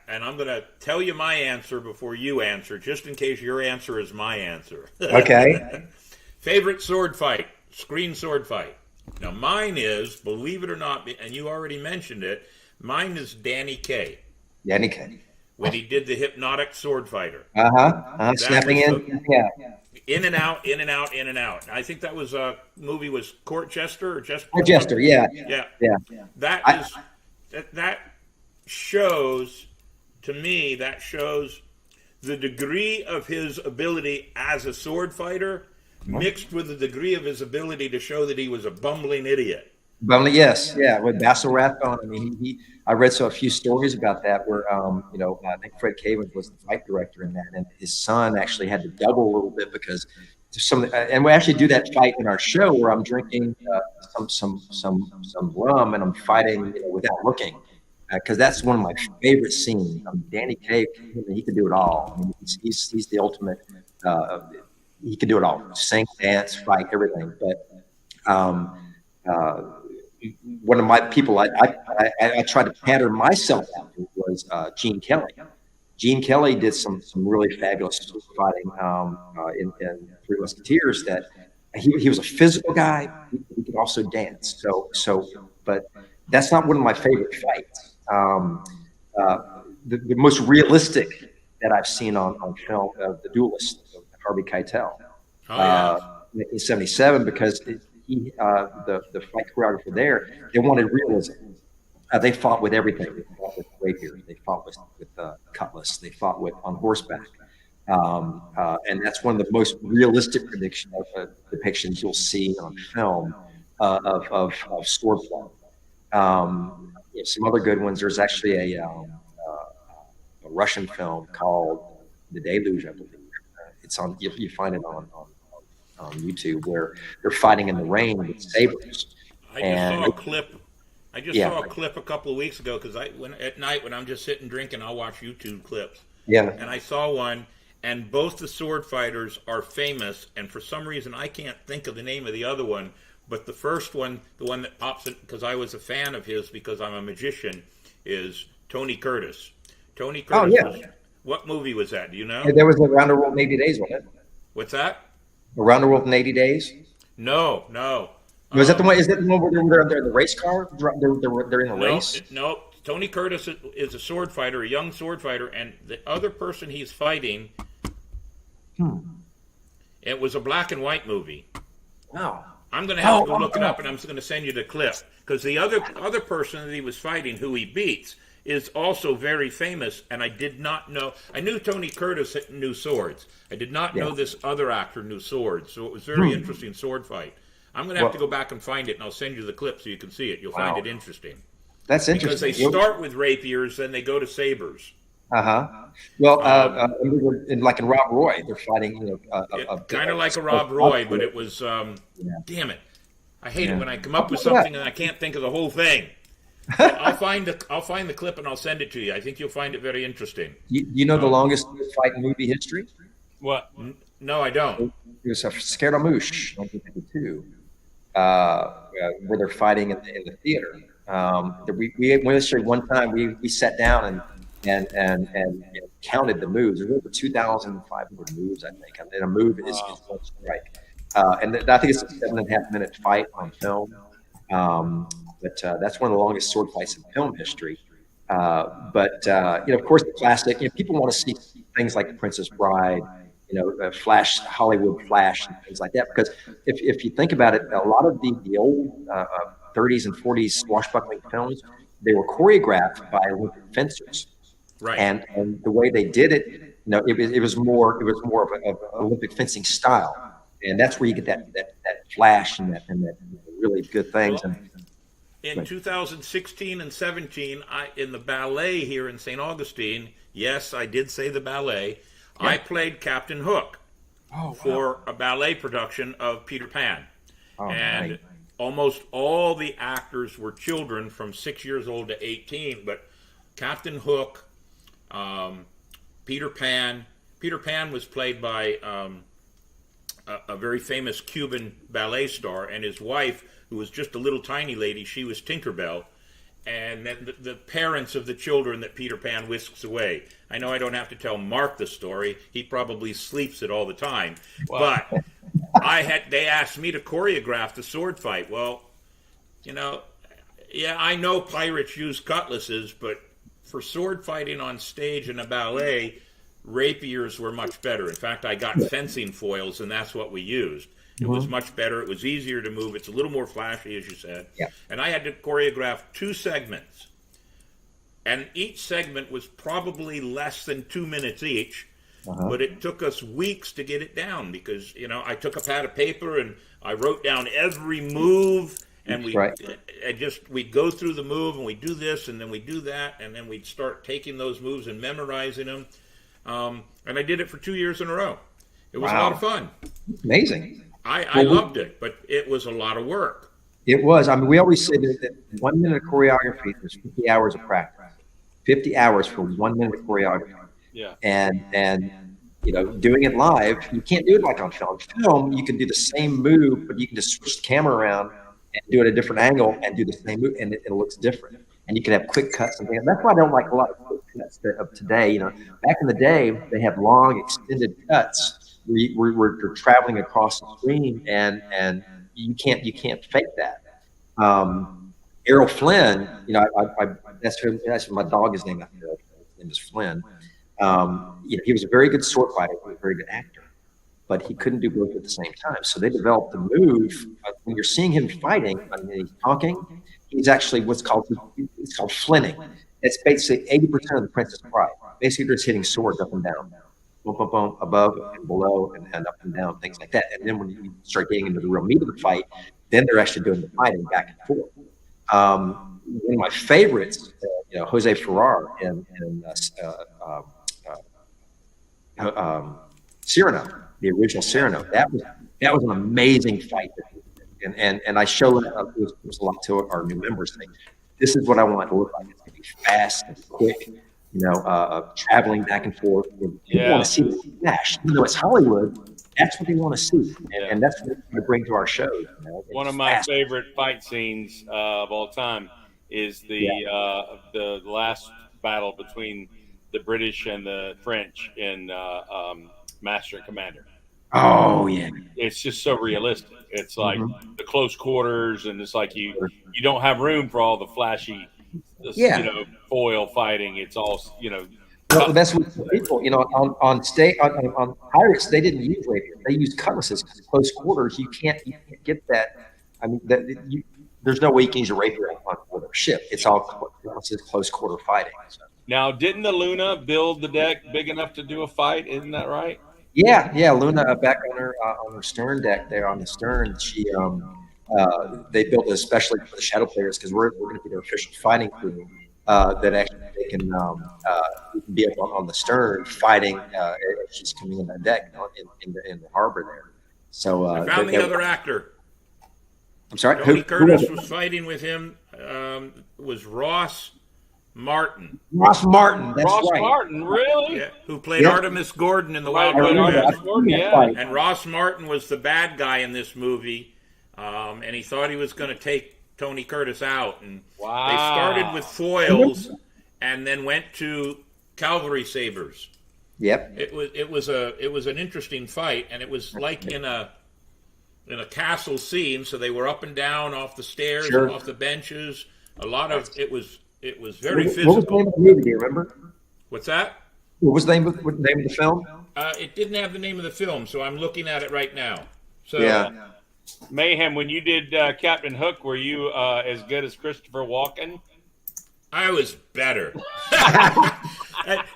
And I'm going to tell you my answer before you answer, just in case your answer is my answer. Okay. Favorite sword fight, screen sword fight. Now mine is, believe it or not, and you already mentioned it, mine is Danny Kaye. Danny Kaye. When he did the hypnotic sword fighter. Snapping in. Yeah. In and out, in and out, in and out. I think that was movie was Court Jester or just Court Jester, yeah. That shows, to me, the degree of his ability as a sword fighter mixed with the degree of his ability to show that he was a bumbling idiot. Yes, yeah. With Basil Rathbone, I mean, I read a few stories about that where, I think Fred Caven was the fight director in that, and his son actually had to double a little bit because and we actually do that fight in our show where I'm drinking some rum and I'm fighting without looking, because that's one of my favorite scenes. Danny Kaye, he can do it all. I mean, he's the ultimate. He can do it all: sing, dance, fight, everything. But one of my people I tried to pattern myself after was Gene Kelly. Gene Kelly did some really fabulous fighting in Three Musketeers. That he was a physical guy. He could also dance. But that's not one of my favorite fights. The most realistic that I've seen on film of The Duelist, of Harvey Keitel, 1977, because the fight choreographer there, they wanted realism. They fought with everything. They fought with rapiers. They fought with cutlass. They fought on horseback. And that's one of the most realistic depictions you'll see on film of swordplay. Some other good ones. There's actually a Russian film called The Deluge, I believe. It's on. You find it on YouTube, where they're fighting in the rain with sabers. I saw a clip. Saw a clip a couple of weeks ago because at night when I'm just sitting drinking, I'll watch YouTube clips. Yeah. And I saw one, and both the sword fighters are famous, and for some reason I can't think of the name of the other one. But the first one, the one that pops in, because I was a fan of his because I'm a magician, is Tony Curtis. Tony Curtis. What movie was that? Do you know? There was Around the World in 80 Days, wasn't it? What's that? Around the World in 80 Days? No. Was that the one? Is that the one where they're in the race car? They're in a race? No. Tony Curtis is a sword fighter, a young sword fighter, and the other person he's fighting, it was a black and white movie. Wow. I'm going to have to go look it up, and I'm going to send you the clip. Because the other person that he was fighting, who he beats, is also very famous, and I did not know. I knew Tony Curtis knew swords. I did not know this other actor knew swords, so it was very interesting sword fight. I'm going to have to go back and find it, and I'll send you the clip so you can see it. You'll find it interesting. That's interesting. Because they start with rapiers, then they go to sabers. Well, in Rob Roy, they're fighting. Kind of like a Rob Roy, but it was. Damn it! I hate it when I come up with something and I can't think of the whole thing. I'll find the clip and I'll send it to you. I think you'll find it very interesting. You know the longest fight in movie history? What? No, I don't. It was Scaramouche, 1952, where they're fighting in the theater. We one time we sat down and counted the moves. There were over 2,500 moves, I think. And a move is one strike. And I think it's a 7.5 minute fight on film. But that's one of the longest sword fights in film history. But of course, the classic. People want to see things like The Princess Bride, Flash, Hollywood Flash, and things like that. Because if you think about it, a lot of the old 30s and 40s swashbuckling films, they were choreographed by Olympic fencers. Right. And the way they did it, it was more of an Olympic fencing style, and that's where you get that flash and that really good things. In 2016 and 17, in the ballet here in St. Augustine, yes, I did say the ballet, I played Captain Hook for a ballet production of Peter Pan. And almost all the actors were children from 6 years old to 18, but Captain Hook, Peter Pan was played by a very famous Cuban ballet star, and his wife, who was just a little tiny lady, she was Tinkerbell, and then the parents of the children that Peter Pan whisks away. I know I don't have to tell Mark the story. He probably sleeps it all the time. Wow. But they asked me to choreograph the sword fight. Well, I know pirates use cutlasses, but for sword fighting on stage in a ballet, rapiers were much better. In fact, I got fencing foils, and that's what we used. It was much better. It was easier to move. It's a little more flashy, as you said. Yeah. And I had to choreograph 2 segments. And each segment was probably less than 2 minutes each. But it took us weeks to get it down because, I took a pad of paper and I wrote down every move. And we'd go through the move and we'd do this and then we'd do that. And then we'd start taking those moves and memorizing them. And I did it for 2 years in a row. It was a lot of fun. Amazing. I loved it, but it was a lot of work. It was. I mean, we always say that 1 minute of choreography is 50 hours of practice. 50 hours for 1 minute of choreography. Yeah. And doing it live, you can't do it like on film. Film, you can do the same move, but you can just switch the camera around and do it at a different angle and do the same move, and it looks different. And you can have quick cuts and things. That's why I don't like a lot of quick cuts of today. Back in the day, they had long, extended cuts where you're traveling across the screen, and you can't fake that. Errol Flynn, that's my dog is named after. His name is Flynn. He was a very good sword fighter, he was a very good actor, but he couldn't do both at the same time. So they developed a move. When you're seeing him fighting, and he's talking, he's actually it's called Flinning. It's basically 80% of the Princess Bride. Basically, just hitting swords up and down, boom, boom, boom, above and below, and up and down, things like that. And then when you start getting into the real meat of the fight, then they're actually doing the fighting back and forth. One of my favorites, Jose Ferrer in Cyrano, the original Cyrano. That was an amazing fight, and I showed it was a lot to our new members. Saying, this is what I want it to look like. It's going to be fast and quick, traveling back and forth. People want to see the flash, even though it's Hollywood. That's what they want to see, and that's what we bring to our shows. One of my favorite fight scenes of all time is the last battle between the British and the French in Master and Commander. Oh yeah, it's just so realistic. It's like the close quarters, and it's like you don't have room for all the flashy, foil fighting. It's all Well, that's what people, on Pirates, they didn't use rapiers. They used cutlasses. Close quarters, you can't get that. I mean, there's no way you can use a rapier on a ship. It's all cutlasses, close quarter fighting. So. Now, didn't the Luna build the deck big enough to do a fight? Isn't that right? Yeah. Luna back on her stern deck there on the stern. She they built it especially for the shadow players because we're going to be their official fighting crew. That actually they can be up on the stern fighting as she's coming in that deck in the harbor there. So I found the other actor. I'm sorry. Tony Curtis was fighting with him. Was Ross Martin. Ross Martin. That's Ross right. Martin, really? Yeah, who played Artemis Gordon in the Wild Wild West. And Ross Martin was the bad guy in this movie, and he thought he was going to take Tony Curtis out, and they started with foils, and then went to cavalry sabers. Yep. It was an interesting fight, and it was like in a castle scene. So they were up and down off the stairs, and off the benches. A lot of it was very physical. What was the name of the movie? Do you remember? What's that? What was the name of the film? It didn't have the name of the film, so I'm looking at it right now. So yeah. Mayhem, when you did Captain Hook, were you as good as Christopher Walken? I was better.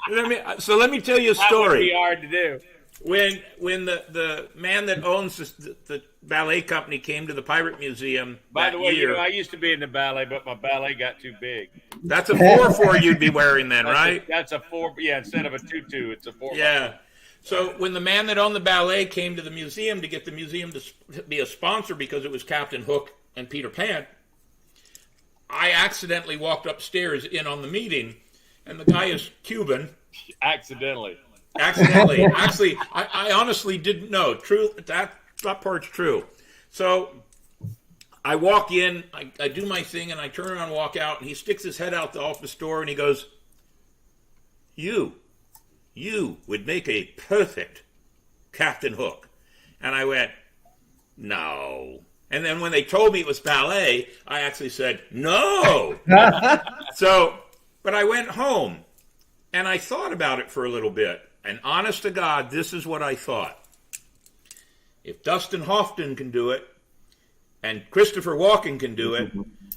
Let me tell you a story. That would be hard to do. When the man that owns the ballet company came to the Pirate Museum By the way, year, I used to be in the ballet, but my ballet got too big. That's a 4-4 you'd be wearing then, right? That's a 4. Yeah, instead of a 2-2, it's a 4. Yeah. So when the man that owned the ballet came to the museum to get the museum to be a sponsor because it was Captain Hook and Peter Pan, I accidentally walked upstairs in on the meeting, and the guy is Cuban. Accidentally. Actually, I honestly didn't know. True, that part's true. So I walk in, I do my thing, and I turn around and walk out, and he sticks his head out the office door, and he goes, You would make a perfect Captain Hook. And I went, no. And then when they told me it was ballet, I actually said, no. But I went home, and I thought about it for a little bit. And honest to God, this is what I thought. If Dustin Hoffman can do it, and Christopher Walken can do it,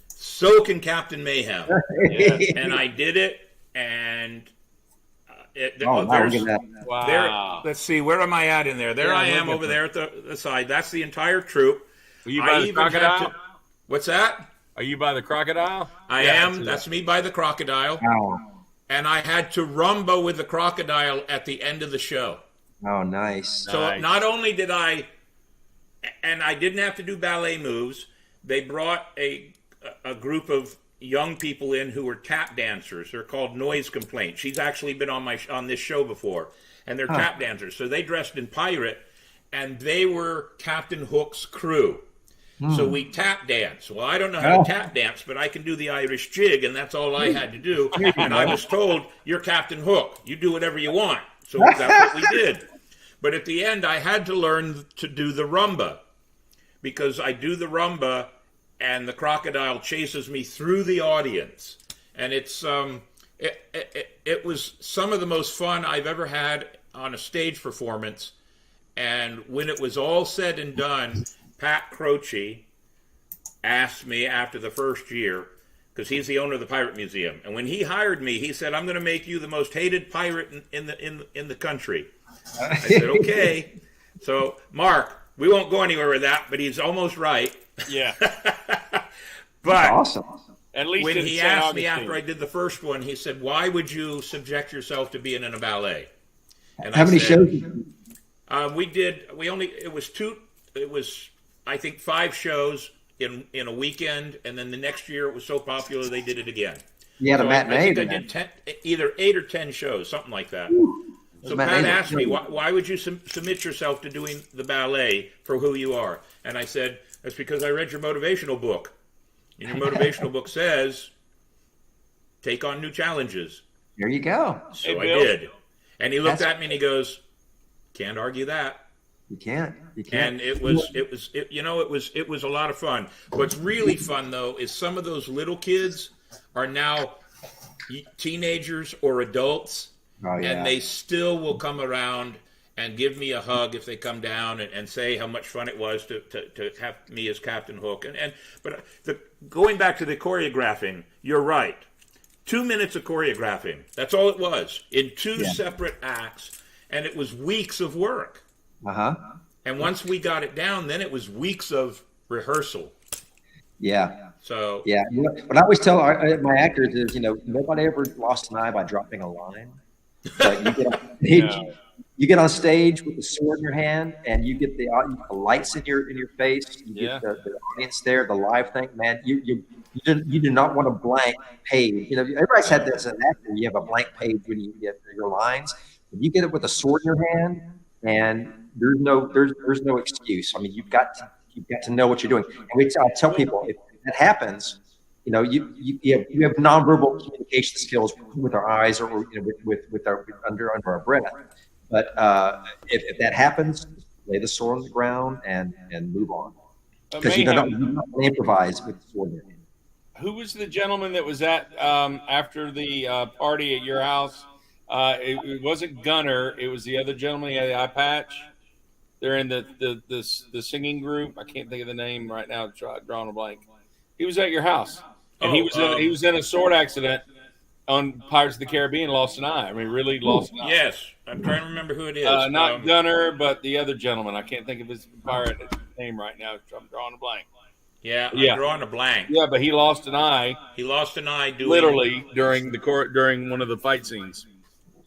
so can Captain Mayhem. Yeah. And I did it, and... Wow. Let's see, where am I at in there? There I am over there at the side. That's the entire troop. Are you by the crocodile? What's that? Are you by the crocodile? I am. That's me by the crocodile. Oh. And I had to rumba with the crocodile at the end of the show. Oh, nice. So not only did I didn't have to do ballet moves, they brought a group of young people in who were tap dancers. They're called Noise Complaint. She's actually been on this show before, and they're tap dancers. So they dressed in pirate, and they were Captain Hook's crew. So we tap dance. Well, I don't know how to tap dance, but I can do the Irish jig, and that's all I had to do. And I was told, you're Captain Hook. You do whatever you want. So that's what we did. But at the end, I had to learn to do the rumba, because I do the rumba, and the crocodile chases me through the audience. And it's it was some of the most fun I've ever had on a stage performance. And when it was all said and done, Pat Croce asked me after the first year, because he's the owner of the Pirate Museum, and when he hired me, he said, "I'm going to make you the most hated pirate in the country." I said, "Okay." So, Mark, we won't go anywhere with that, but he's almost right. Yeah. But awesome. At least when in he St. asked me Augustine. after I did the first one, he said, "Why would you subject yourself to being in a ballet?" And How I many said, shows? It was I think 5 shows in a weekend, and then the next year it was so popular they did it again. You had a matinee. I think I did either 8 or 10 shows, something like that. So Pat asked me, why would you submit yourself to doing the ballet for who you are? And I said, that's because I read your motivational book. And your motivational book says, take on new challenges. There you go. So Hey, I Bill. did. And he looked at me and he goes, can't argue that. You can't. You can't. And it was a lot of fun. What's really fun though is some of those little kids are now teenagers or adults, and they still will come around and give me a hug if they come down and say how much fun it was to have me as Captain Hook. But going back to the choreographing, you're right. 2 minutes of choreographing. That's all it was in 2 separate acts, and it was weeks of work. And once we got it down, then it was weeks of rehearsal. Yeah. So yeah, what I always tell my actors is, nobody ever lost an eye by dropping a line. But you get on stage with the sword in your hand, and you get the lights in your face. You get the audience there, the live thing. Man, you do not want a blank page. Everybody's had this as an actor. You have a blank page when you get your lines. If you get it with a sword in your hand, and there's no excuse. I mean, you've got to know what you're doing. And I tell people, if that happens, you have nonverbal communication skills with our eyes or with our under our breath. But if that happens, lay the sword on the ground and move on, because you don't improvise with the sword in your hand. Who was the gentleman that was at after the party at your house? It wasn't Gunner. It was the other gentleman. He had the eye patch. They're in the singing group. I can't think of the name right now. Drawing a blank. He was at your house, and he was in a sword accident on Pirates of the Caribbean. Lost an eye. I mean, really lost an eye. Yes, I'm trying to remember who it is. Not Gunner, but the other gentleman. I can't think of his pirate name right now. I'm drawing a blank. Yeah, I'm drawing a blank. Yeah, but he lost an eye. He lost an eye literally during one of the fight scenes.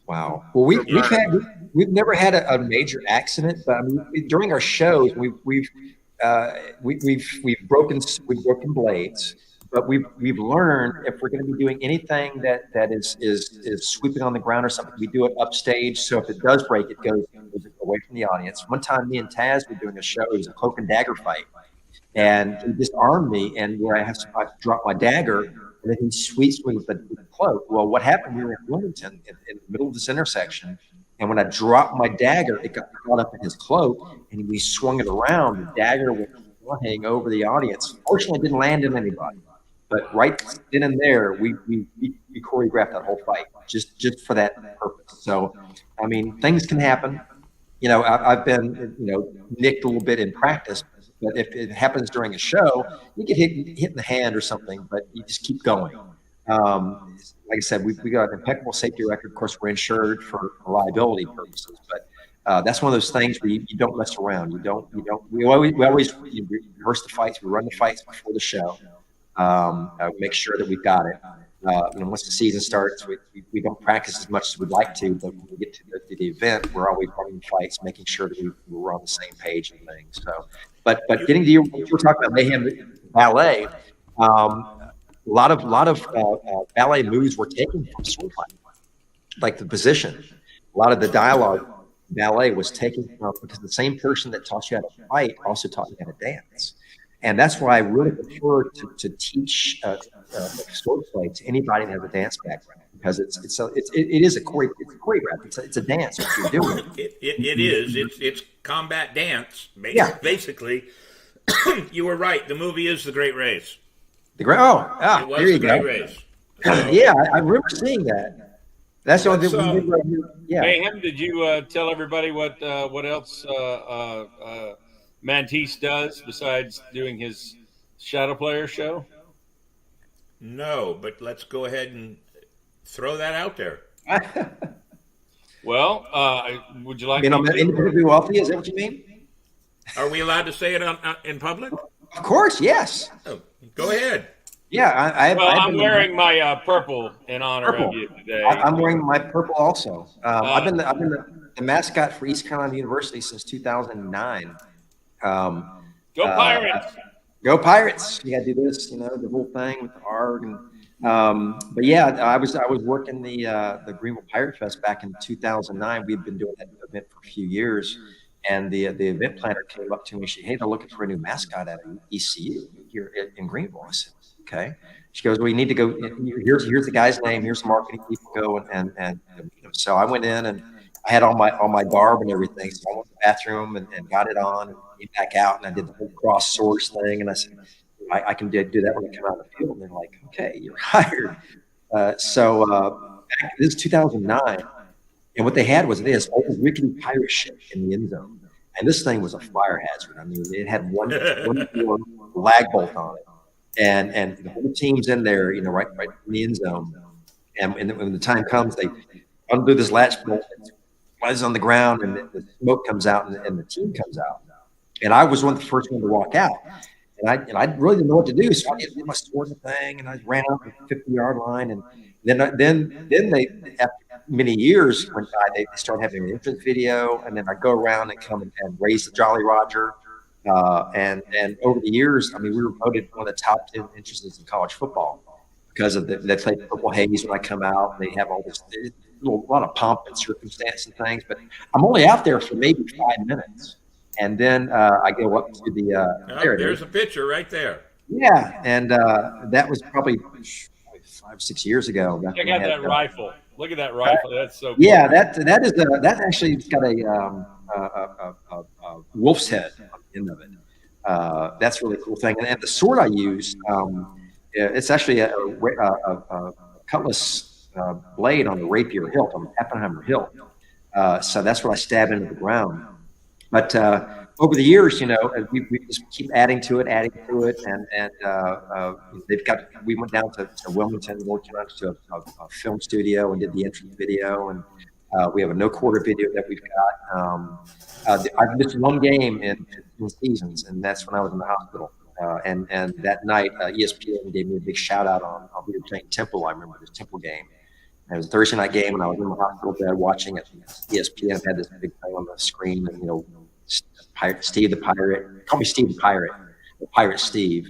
Wow. Well, we've never had a major accident, but I mean, during our shows, we've broken blades, but we've learned if we're going to be doing anything that is sweeping on the ground or something, we do it upstage. So if it does break, it goes away from the audience. One time, me and Taz were doing a show. It was a cloak and dagger fight, and he disarmed me, and where I have to drop my dagger. And then he sweet swings with the cloak. Well, what happened? We were in Wilmington in the middle of this intersection. And when I dropped my dagger, it got caught up in his cloak. And we swung it around. The dagger went flying over the audience. Fortunately, it didn't land in anybody. But right then and there, we choreographed that whole fight just for that purpose. So, I mean, things can happen. I've been, nicked a little bit in practice. But if it happens during a show, you get hit in the hand or something, but you just keep going. Like I said, we got an impeccable safety record. Of course, we're insured for liability purposes, but that's one of those things where you don't mess around. We always rehearse the fights. We run the fights before the show. Make sure that we've got it. And once the season starts, we don't practice as much as we'd like to, but when we get to the event, we're always running fights, making sure that we're on the same page and things. So, but getting to what you were talking about, Mayhem ballet, lot of ballet moves were taken from sword fighting, like the position. A lot of the dialogue ballet was taken from, because the same person that taught you how to fight also taught you how to dance. And that's why I really prefer to teach sword play to anybody that has a dance background, because it is a choreograph. It's a dance. What you're doing. It is. It's combat dance. Yeah. Basically, you were right. The movie is The Great Race. It was there you go. Great Race. Yeah, I remember seeing that. That's the only thing we did right here. Yeah. Mayhem, did you tell everybody what else Mantis does besides doing his Shadow Player show? No, but let's go ahead and throw that out there. Well, would you like I'm independently wealthy? Is that what you mean? Are we allowed to say it in public? Of course, yes. Oh, go ahead. Yeah, I'm wearing my purple in honor of you today. I'm wearing my purple also. I've been the mascot for East Carolina University since 2009. Go Pirates! Go Pirates! You got to do this, the whole thing with the ARG. But yeah, I was working the Greenville Pirate Fest back in 2009. We've been doing that event for a few years, and the event planner came up to me. She said, "Hey, they're looking for a new mascot at ECU here in Greenville." I said, "Okay." She goes, "Well, you need to go. Here's the guy's name. Here's the marketing people. Go and so I went in and I had all my garb and everything. So I went to the bathroom and got it on and came back out and I did the whole cross swords thing. And I said, I can do that when I come out of the field. And they're like, "Okay, you're hired." This is 2009. And what they had was this old rickety pirate ship in the end zone. And this thing was a fire hazard. I mean, it had one lag bolt on it. And the whole team's in there, right in the end zone. And when the time comes, they undo this latch bolt, flies on the ground, and the smoke comes out, and the team comes out. And I was the first one to walk out. And I really didn't know what to do, so I did my sword thing, and I ran out the 50-yard line. And then they, after many years went by, they started having an entrance video, and then I go around and come and raise the Jolly Roger. And over the years, I mean, we were voted one of the top 10 entrances in college football because of they play Purple Haze when I come out. And they have all this a lot of pomp and circumstance and things, but I'm only out there for maybe 5 minutes, and then I go up to the. There's a picture right there. Yeah, and that was probably 5-6 years ago. Check out that rifle. Look at that rifle. That's so cool. Yeah, that actually has got a wolf's head on the end of it. That's a really cool thing. And the sword I use, it's actually a cutlass blade on a rapier hilt, on a Pappenheimer hilt. So that's what I stab into the ground. But over the years, we just keep adding to it, and they've got. We went down to Wilmington, North Carolina, to a film studio and did the entrance video, and we have a no quarter video that we've got. I've missed one game in seasons, and that's when I was in the hospital. And that night, ESPN gave me a big shout out on. We were playing Temple. I remember this Temple game. It was a Thursday night game, and I was in the hospital bed watching it. ESPN had this big thing on the screen, and Steve the Pirate. Call me Steve the Pirate. The Pirate Steve.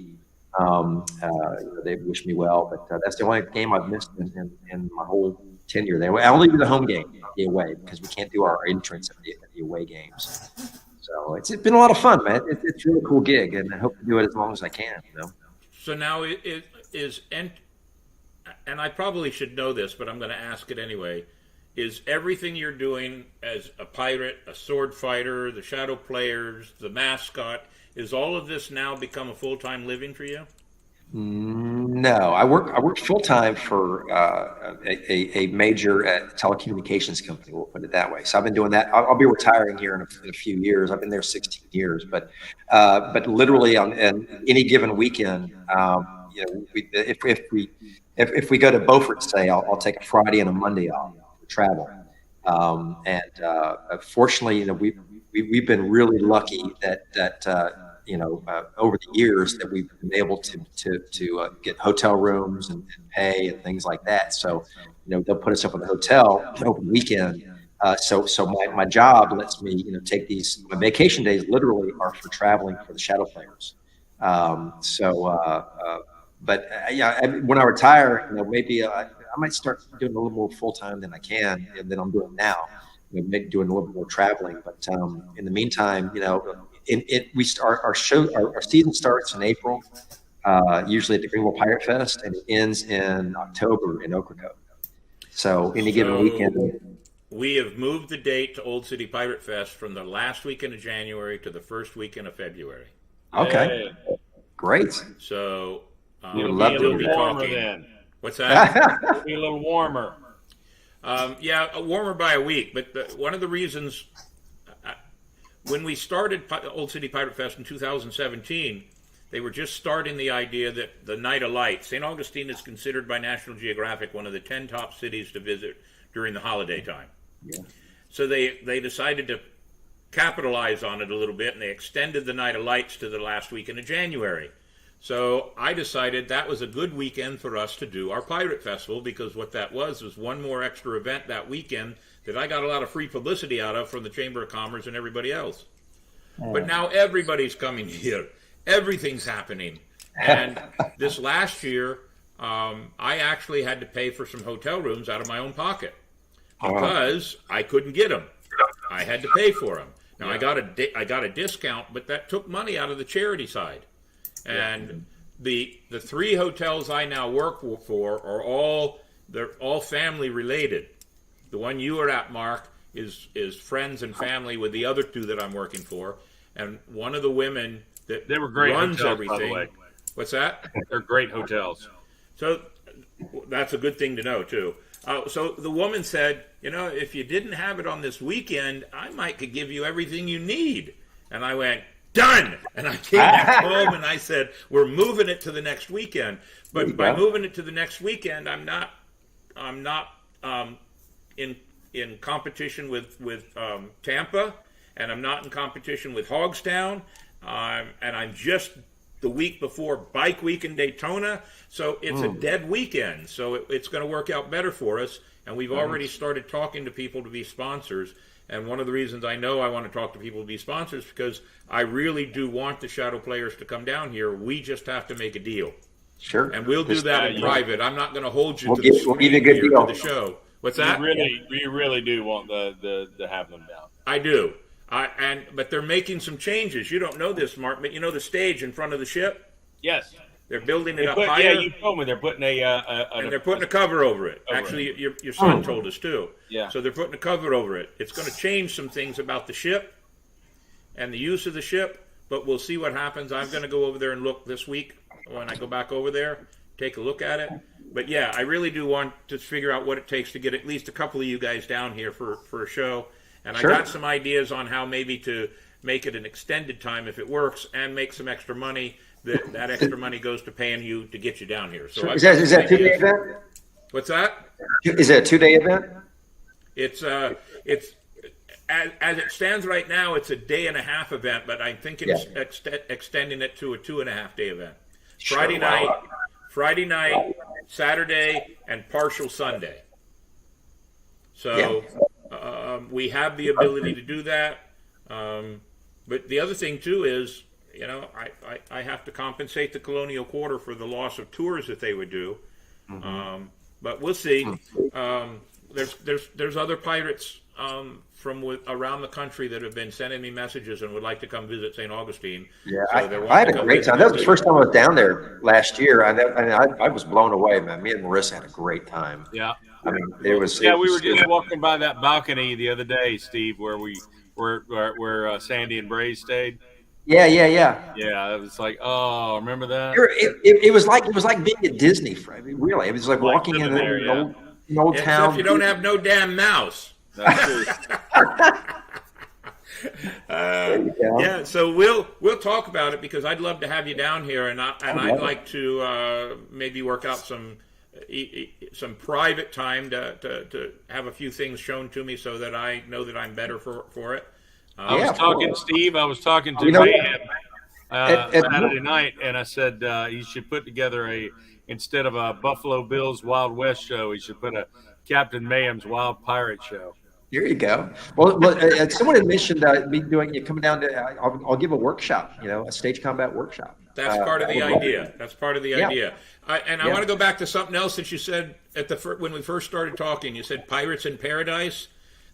They wished me well, but that's the only game I've missed in my whole tenure there. I only do the home game, not the away, because we can't do our entrance at the away games. So it's been a lot of fun, man. It's a really cool gig, and I hope to do it as long as I can. So now it is, and I probably should know this, but I'm going to ask it anyway. Is everything you're doing as a pirate, a sword fighter, the shadow players, the mascot, is all of this now become a full-time living for you? No, I work full-time for a major telecommunications company. We'll put it that way. So I've been doing that. I'll be retiring here in a few years. I've been there 16 years, but literally on any given weekend, if we go to Beaufort, say, I'll take a Friday and a Monday off for travel. Fortunately, we've been really lucky that over the years that we've been able to get hotel rooms and pay and things like that. So, they'll put us up in the hotel over the weekend. So my job lets me, take these. My vacation days literally are for traveling for the shadow players. But when I retire, maybe I might start doing a little more full time than I can, and than I'm doing now. Maybe doing a little bit more traveling. But in the meantime, we start our show. Our season starts in April, usually at the Greenville Pirate Fest, and it ends in October in Ocracoke. So any given weekend. We have moved the date to Old City Pirate Fest from the last weekend of January to the first weekend of February. Okay, great. So It'll love be a to little be warmer talking. then. What's that? It'll be a little warmer. Warmer by a week. But one of the reasons, when we started Old City Pirate Fest in 2017, they were just starting the idea that the Night of Light, St. Augustine is considered by National Geographic one of the 10 top cities to visit during the holiday time. Yeah. So they decided to capitalize on it a little bit, and they extended the Night of Lights to the last weekend of January. So I decided that was a good weekend for us to do our Pirate Festival, because what that was one more extra event that weekend that I got a lot of free publicity out of from the Chamber of Commerce and everybody else. But now everybody's coming here. Everything's happening. And this last year, I actually had to pay for some hotel rooms out of my own pocket because I couldn't get them. I had to pay for them. Now, I got a discount, but that took money out of the charity side. And the 3 hotels I now work for they're all family related. The one you are at, Mark, is friends and family with the other 2 that I'm working for. And one of the women that They were great runs hotels, everything. by the way. What's that? They're great hotels. So that's a good thing to know too. So the woman said, if you didn't have it on this weekend, I might could give you everything you need. And I went, done. And I came back home and I said, we're moving it to the next weekend. But by moving it to the next weekend, I'm not in competition with Tampa, and I'm not in competition with Hogstown, and I'm just the week before Bike Week in Daytona. So it's a dead weekend. So it's going to work out better for us. And we've already started talking to people to be sponsors. And one of the reasons I know I want to talk to people to be sponsors is because I really do want the Shadow players to come down here. We just have to make a deal. Sure. And we'll do that in private. I'm not going to hold you We'll to give- the we'll give screen you a good here deal. to the show. What's that? We really do want the have them down. I do. But they're making some changes. You don't know this, Mark, but you know the stage in front of the ship? Yes. They're building it They up put, higher. yeah, you told me they're putting And they're putting a cover over it. Actually, your son told us too. Yeah. So they're putting a cover over it. It's going to change some things about the ship and the use of the ship, but we'll see what happens. I'm going to go over there and look this week when I go back over there, take a look at it. But yeah, I really do want to figure out what it takes to get at least a couple of you guys down here for a show. And Sure. I got some ideas on how maybe to make it an extended time if it works and make some extra money. That extra money goes to paying you to get you down here. So Sure. I've Is got that some a 2-day ideas. event? What's that? Is it a 2-day event? It's as it stands right now, it's a 1.5-day event, but I'm thinking extending it to a 2.5-day event. Sure, Friday night, Saturday, and partial Sunday. So we have the ability to do that. But the other thing too is, I have to compensate the Colonial Quarter for the loss of tours that they would do. But we'll see. There's other pirates from around the country that have been sending me messages and would like to come visit St. Augustine. Yeah, So I had a great time. That was the first time I was down there last year. I was blown away, man. Me and Marissa had a great time. Yeah. I mean, it was. Yeah, we were just walking by that balcony the other day, Steve, where Sandy and Bray stayed. Yeah. Yeah, it was like, oh, remember that? It was like being at Disney. Really, it was like walking in an old town. Except you don't have no damn mouse. That's true. Yeah, so we'll talk about it because I'd love to have you down here, and I'd like to maybe work out some private time to have a few things shown to me so that I know that I'm better for it. I was talking to Mayhem Saturday night, and I said he should put together instead of a Buffalo Bills Wild West show, he should put a Captain Mayhem's Wild Pirate show. Here you go. Well, someone had mentioned me coming down to. I'll give a workshop. A stage combat workshop. That's part of the idea. That's part of the Yeah. idea. I want to go back to something else that you said at when we first started talking. You said Pirates in Paradise.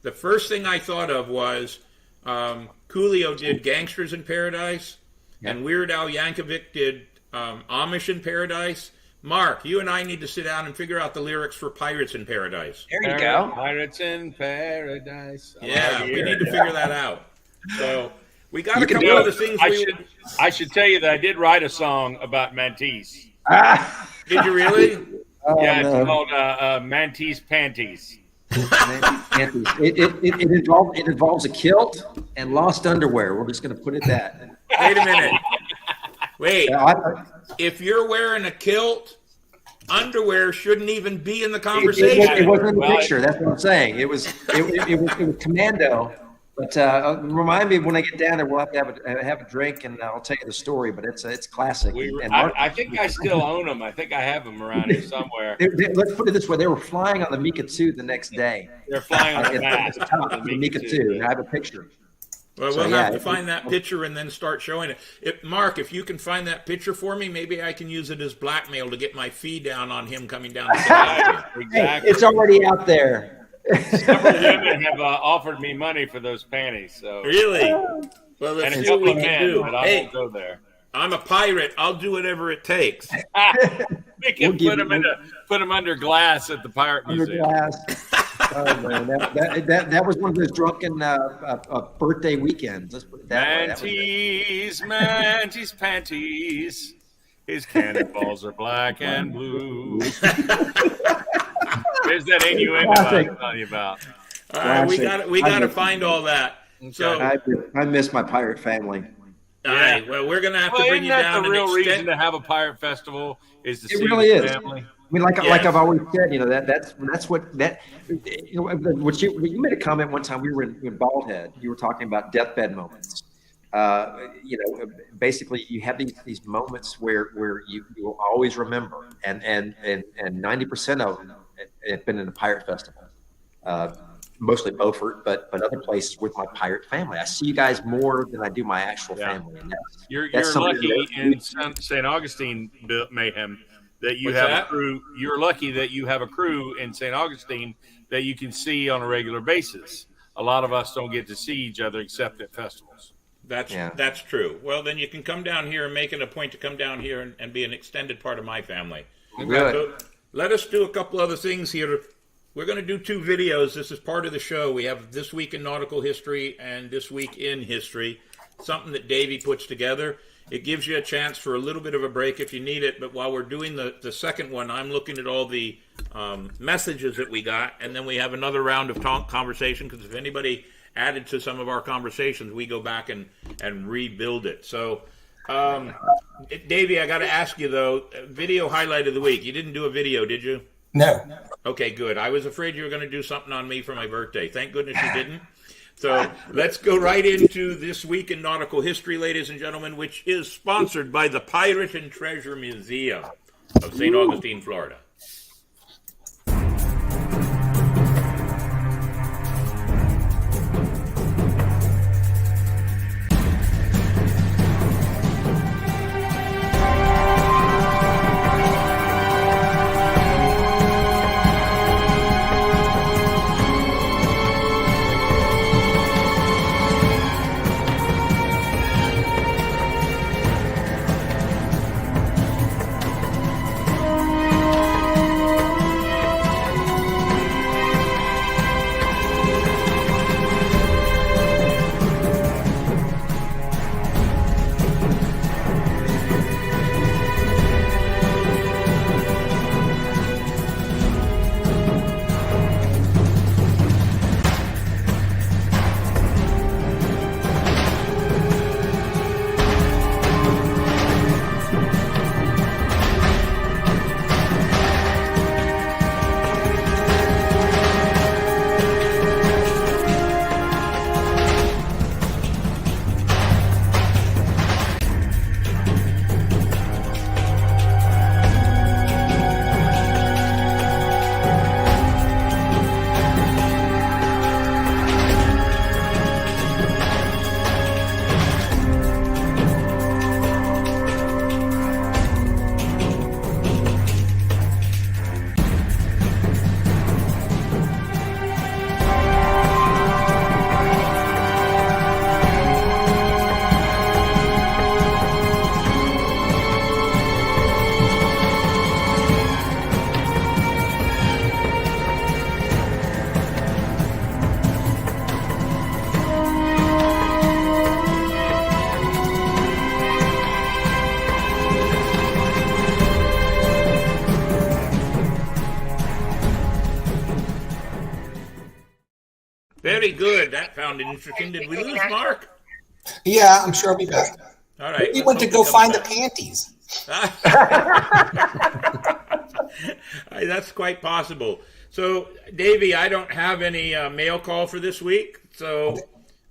The first thing I thought of was Coolio did Gangsters in Paradise, and Weird Al Yankovic did Amish in Paradise. Mark, you and I need to sit down and figure out the lyrics for Pirates in Paradise. There you go. Pirates in Paradise. Yeah, we need to figure that out. So we got You a can couple do of the it. things I should tell you that I did write a song about mantis. Did you really? Yeah, it's called Mantis Panties. It involves a kilt and lost underwear. We're just going to put it that. Wait a minute. Wait. I- If you're wearing a kilt, underwear shouldn't even be in the It conversation. wasn't in the picture. That's what I'm saying. It was commando. But remind me when I get down there, we'll have to have a drink, and I'll tell you the story. But it's classic. I think I still own them. I think I have them around here somewhere. Let's put it this way: they were flying on the Mika 2 the next day. They're flying on the At mast. the top of the Mika 2, and I have a picture. Well, So, we'll yeah, have to find that picture and then start showing it. Mark, if you can find that picture for me, maybe I can use it as blackmail to get my fee down on him coming down. Exactly. Hey, it's already out there. Several women have offered me money for those panties. So Really? Well, and let's it's see what we up to can men, do. but I Hey, won't go there. I'm a pirate. I'll do whatever it takes. We can put them under glass at the Pirate Under Museum. glass. Oh man, that was one of those drunken birthday weekends. Let's put it that way. Mantis panties. His cannonballs are black and blue. There's that innuendo I was telling you about. All right, we Classic. got to find all that. So, I miss my pirate family. all right, well, we're gonna have to Well, bring isn't you that down the and real reason extend. to have a pirate festival? Is to see really the is. family. I mean, like Yes. I've always said, that's what you made a comment one time. We were in Baldhead. You were talking about deathbed moments. Basically, you have these moments where you will always remember, and 90% of them have been in a pirate festival. Mostly Beaufort, but other places with my pirate family. I see you guys more than I do my actual family. And You're something lucky that- in St. Augustine, Mayhem, that you What's have that? a crew. You're lucky that you have a crew in St. Augustine that you can see on a regular basis. A lot of us don't get to see each other except at festivals. That's true. Well, then you can come down here and make it a point to come down here and be an extended part of my family. Good. So let us do a couple other things here. We're going to do 2 videos. This is part of the show. We have This Week in Nautical History and This Week in History, something that Davey puts together. It gives you a chance for a little bit of a break if you need it, but while we're doing the second one, I'm looking at all the messages that we got, and then we have another round of conversation, because if anybody added to some of our conversations, we go back and rebuild it. So, Davey, I got to ask you, though, video highlight of the week. You didn't do a video, did you? No. Okay, good. I was afraid you were going to do something on me for my birthday. Thank goodness you didn't. So let's go right into This Week in Nautical History, ladies and gentlemen, which is sponsored by the Pirate and Treasure Museum of St. Augustine, Florida. Very good. That found interesting. Did we lose Mark? Yeah, I'm sure I'll be back. All right. He let's went to hope go he find the comes panties. back. That's quite possible. So, Davey, I don't have any mail call for this week. So,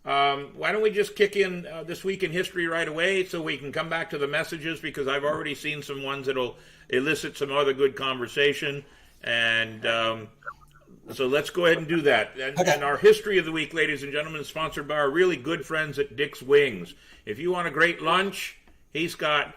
why don't we just kick in this week in history right away so we can come back to the messages, because I've already seen some ones that'll elicit some other good conversation. And so let's go ahead and do that. And our history of the week, ladies and gentlemen, is sponsored by our really good friends at Dick's Wings. If you want a great lunch, he's got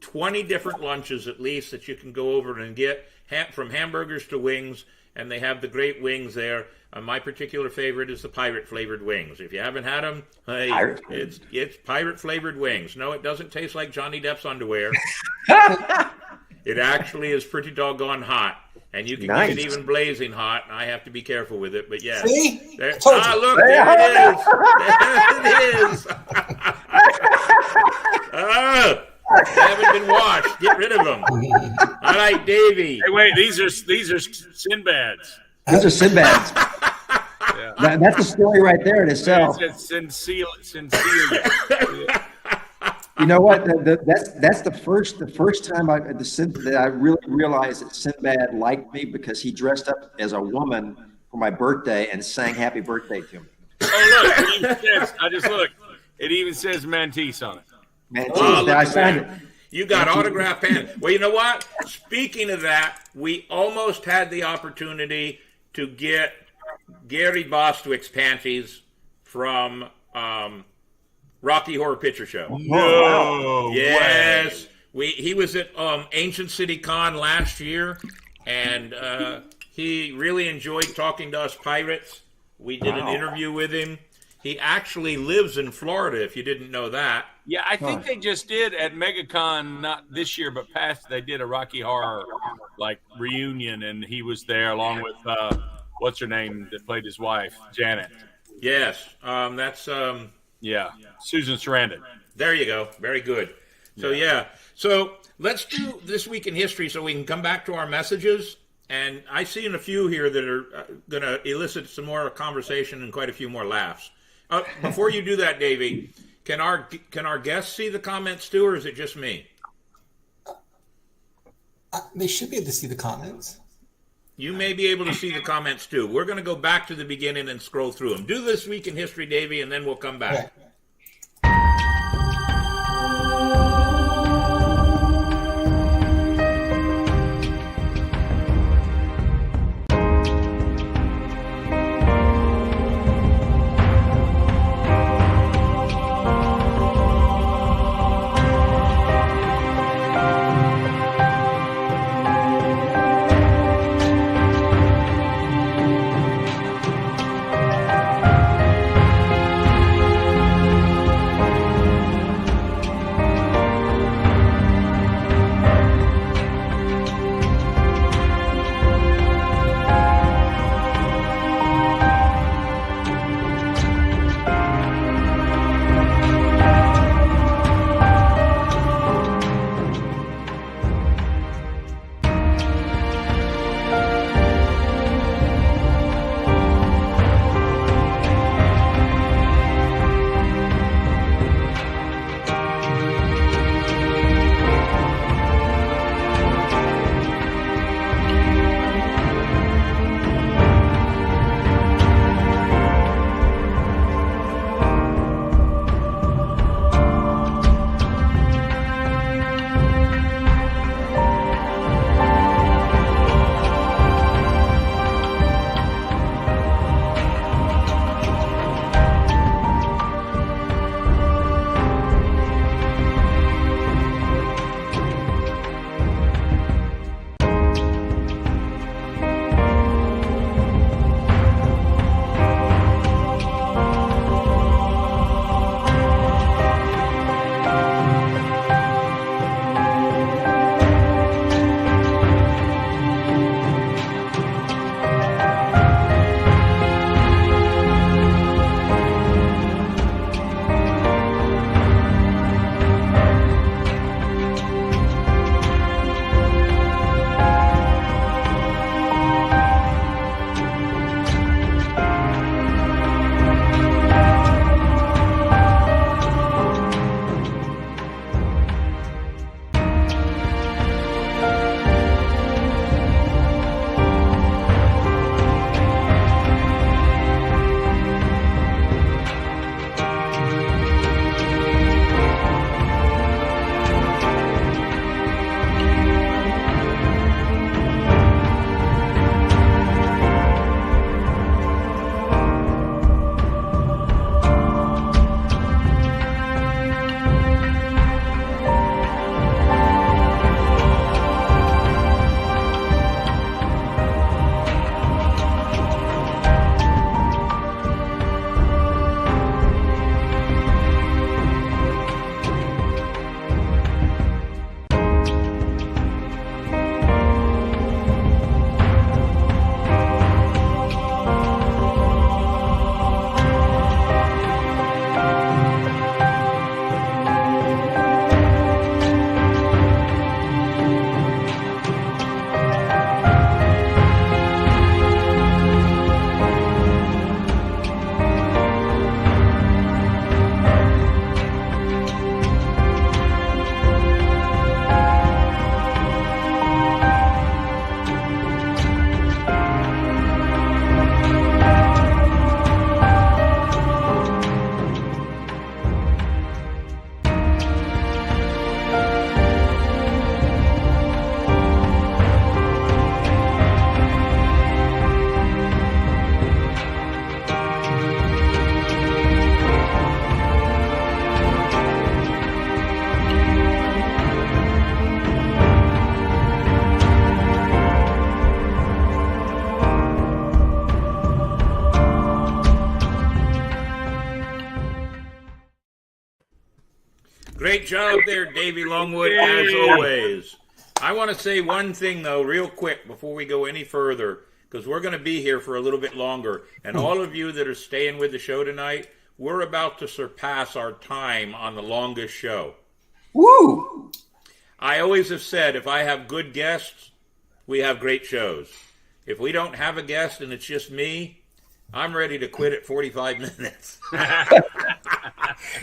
20 different lunches at least that you can go over and get, from hamburgers to wings, and they have the great wings there. My particular favorite is the pirate-flavored wings. If you haven't had them, hey, it's pirate-flavored wings. No, it doesn't taste like Johnny Depp's underwear. It actually is pretty doggone hot. And you can get it even blazing hot, and I have to be careful with it. But yeah, see? Look, there it is. There it is. They haven't been washed. Get rid of them. All right, Davey. Hey, wait, these are Sinbads. Those are Sinbads. That's a story right there in itself. It's sincere. You know what? That's the first time that I really realized that Sinbad liked me, because he dressed up as a woman for my birthday and sang "Happy Birthday" to me. Oh, look! It even says, I just looked. It even says Mantis on it. Mantis. I signed it. You got autographed pen. Well, you know what? Speaking of that, we almost had the opportunity to get Gary Bostwick's panties from Rocky Horror Picture Show. No. Yes. He was at Ancient City Con last year, and he really enjoyed talking to us pirates. We did an interview with him. He actually lives in Florida, if you didn't know that. Yeah, I think they just did at MegaCon, not this year, but past. They did a Rocky Horror reunion, and he was there along with what's her name that played his wife, Janet. Yes, that's Susan Sarandon. There you go. Very good. So so let's do this week in history, so we can come back to our messages. And I see in a few here that are going to elicit some more conversation and quite a few more laughs. Before you do that, Davey, can our guests see the comments too, or is it just me? They should be able to see the comments. You may be able to see the comments too. We're going to go back to the beginning and scroll through them. Do this week in history, Davey, and then we'll come back. Okay. Great job there, Davey Longwood, as always. I want to say one thing, though, real quick before we go any further, because we're going to be here for a little bit longer. And all of you that are staying with the show tonight, we're about to surpass our time on the longest show. Woo! I always have said, if I have good guests, we have great shows. If we don't have a guest and it's just me, I'm ready to quit at 45 minutes.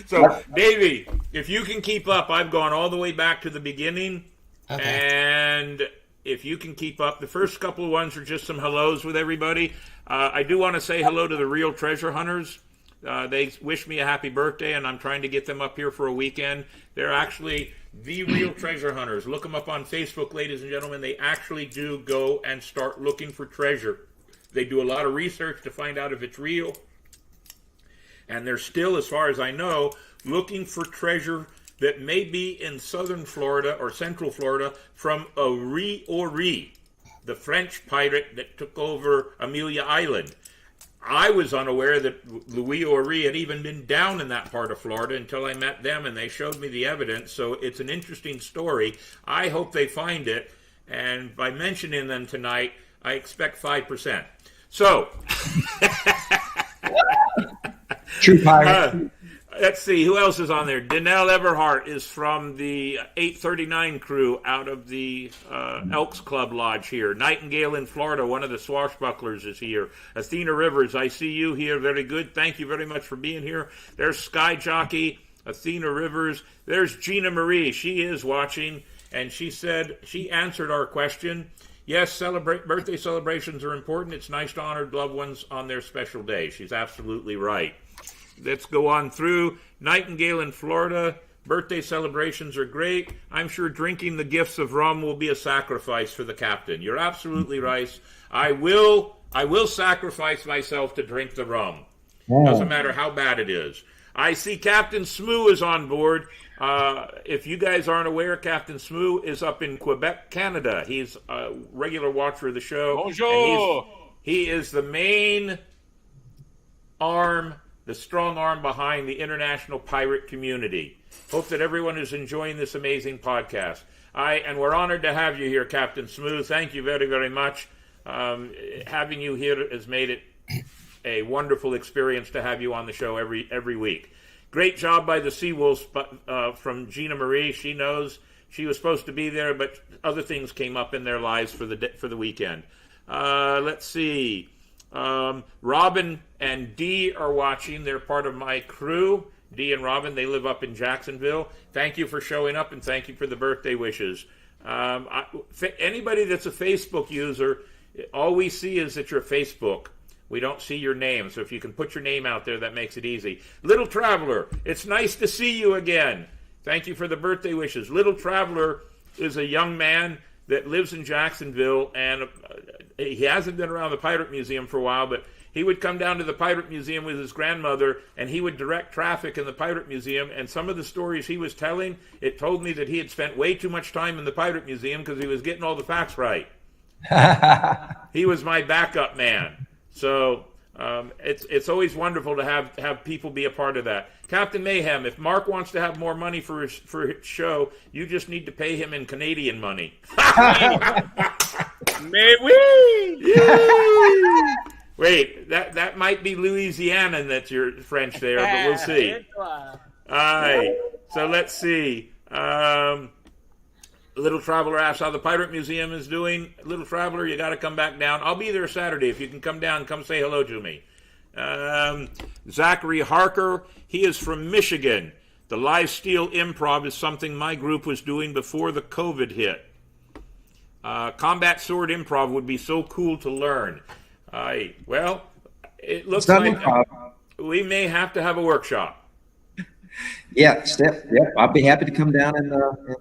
So, Davey, if you can keep up, I've gone all the way back to the beginning. Okay. And if you can keep up, the first couple of ones are just some hellos with everybody. I do want to say hello to the Real Treasure Hunters. They wish me a happy birthday, and I'm trying to get them up here for a weekend. They're actually the Real Treasure Hunters. Look them up on Facebook, ladies and gentlemen. They actually do go and start looking for treasure. They do a lot of research to find out if it's real. And they're still, as far as I know, looking for treasure that may be in southern Florida or central Florida from Ori, the French pirate that took over Amelia Island. I was unaware that Louis Ori had even been down in that part of Florida until I met them, and they showed me the evidence. So it's an interesting story. I hope they find it, and by mentioning them tonight, I expect 5%. So, True pirate. Let's see, who else is on there? Danelle Everhart is from the 839 crew out of the Elks Club Lodge here. Nightingale in Florida, one of the swashbucklers, is here. Athena Rivers, I see you here. Very good. Thank you very much for being here. There's Sky Jockey, Athena Rivers. There's Gina Marie. She is watching, and she said, she answered our question. Yes, birthday celebrations are important. It's nice to honor loved ones on their special day. She's absolutely right. Let's go on through. Nightingale in Florida. Birthday celebrations are great. I'm sure drinking the gifts of rum will be a sacrifice for the captain. You're absolutely right. I will sacrifice myself to drink the rum. Doesn't matter how bad it is. I see Captain Smoo is on board. If you guys aren't aware, Captain Smoo is up in Quebec, Canada. He's a regular watcher of the show. Bonjour! He is the main arm, the strong arm behind the international pirate community. Hope that everyone is enjoying this amazing podcast. And we're honored to have you here, Captain Smooth. Thank you very, very much. Having you here has made it a wonderful experience to have you on the show every week. Great job by the Seawolves from Gina Marie. She knows she was supposed to be there, but other things came up in their lives for the weekend. Let's see. Robin and Dee are watching. They're part of my crew. Dee and Robin, they live up in Jacksonville. Thank you for showing up, and thank you for the birthday wishes. Anybody that's a Facebook user, all we see is that you're Facebook. We don't see your name, so if you can put your name out there, that makes it easy. Little Traveler, it's nice to see you again. Thank you for the birthday wishes. Little Traveler is a young man that lives in Jacksonville, and he hasn't been around the Pirate Museum for a while, but he would come down to the Pirate Museum with his grandmother, and he would direct traffic in the Pirate Museum, and some of the stories he was telling, it told me that he had spent way too much time in the Pirate Museum because he was getting all the facts right. He was my backup man. So it's always wonderful to have people be a part of that. Captain Mayhem, if Mark wants to have more money for his show, you just need to pay him in Canadian money. Mais oui! Wait, that might be Louisiana, and that's your French there, but we'll see. All right, so let's see. Little Traveler asks how the Pirate Museum is doing. Little Traveler, you got to come back down. I'll be there Saturday. If you can come down, come say hello to me. Zachary Harker, he is from Michigan. The live steel improv is something my group was doing before the COVID hit. Combat sword improv would be so cool to learn. Well, it looks like we may have to have a workshop. Yeah, I'll be happy to come down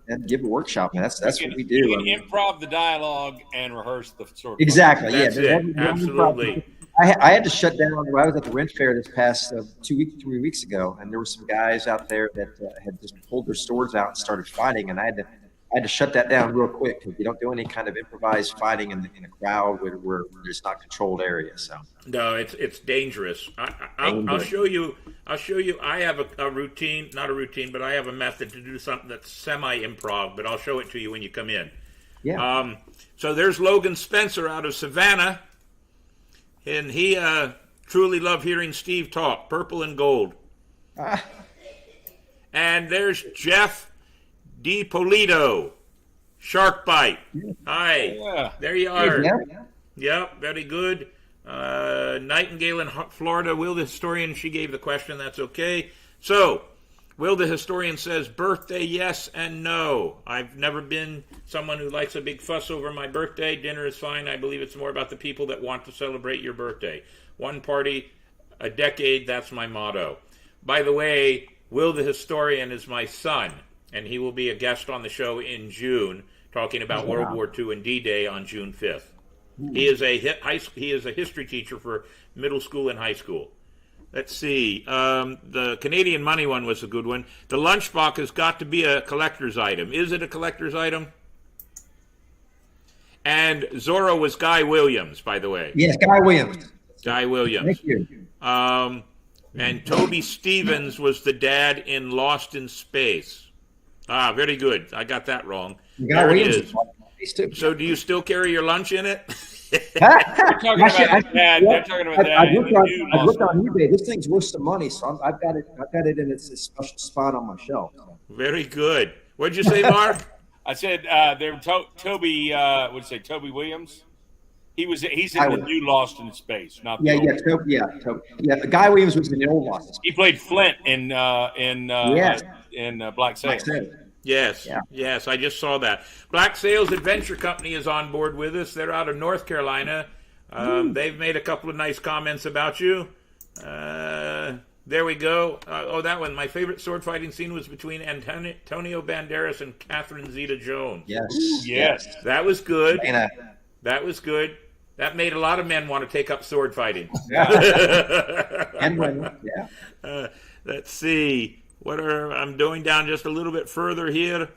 and give a workshop. Man. That's what we do. You can improv the dialogue and rehearse the sword. Exactly. That's it. Absolutely. I had to shut down. I was at the Rent Fair this past 3 weeks ago, and there were some guys out there that had just pulled their swords out and started fighting, and I I had to shut that down real quick because you don't do any kind of improvised fighting in a crowd where there's not controlled area. So No, it's dangerous. I'll show you. I have a routine, not a routine, but I have a method to do something that's semi-improv. But I'll show it to you when you come in. yeah. So there's Logan Spencer out of Savannah, and he truly loved hearing Steve talk. Purple and gold. And there's Jeff DiPolito, Shark Bite. Hi, Yeah. there you are. Yeah. Yep, very good. Nightingale in Florida. Will the historian, she gave the question. That's okay. So, Will the historian says, birthday, yes and no. I've never been someone who likes a big fuss over my birthday. Dinner is fine. I believe it's more about the people that want to celebrate your birthday. One party, a decade, that's my motto. By the way, Will the historian is my son, and he will be a guest on the show in June, talking about World War II and D-Day on June 5th. He is a history teacher for middle school and high school. Let's see. The Canadian money one was a good one. The lunchbox has got to be a collector's item. Is it a collector's item? And Zorro was Guy Williams, by the way. Yes, Guy Williams. Guy Williams. Thank you. And Toby Stevens was the dad in Lost in Space. Ah, very good. I got that wrong. Guy There it Williams is. is too. So do you still carry your lunch in it? They're talking about dad. They're talking about dad. I looked on eBay. This thing's worth some money, so I've got it in its special spot on my shelf. Very good. What'd you say, Mark? I said they're Toby. What'd you say? Toby Williams. He's in the new Lost in Space. Not the old. The Guy Williams was in the old Lost. He played Flint in Black Sails. Yes, Yeah. yes, I just saw that. Black Sails Adventure Company is on board with us. They're out of North Carolina. They've made a couple of nice comments about you. There we go. That one. My favorite sword fighting scene was between Antonio Banderas and Catherine Zeta-Jones. Yes. Yes. That was good. And, That was good. That made a lot of men want to take up sword fighting. and women. Yeah. Let's see. I'm going down just a little bit further here.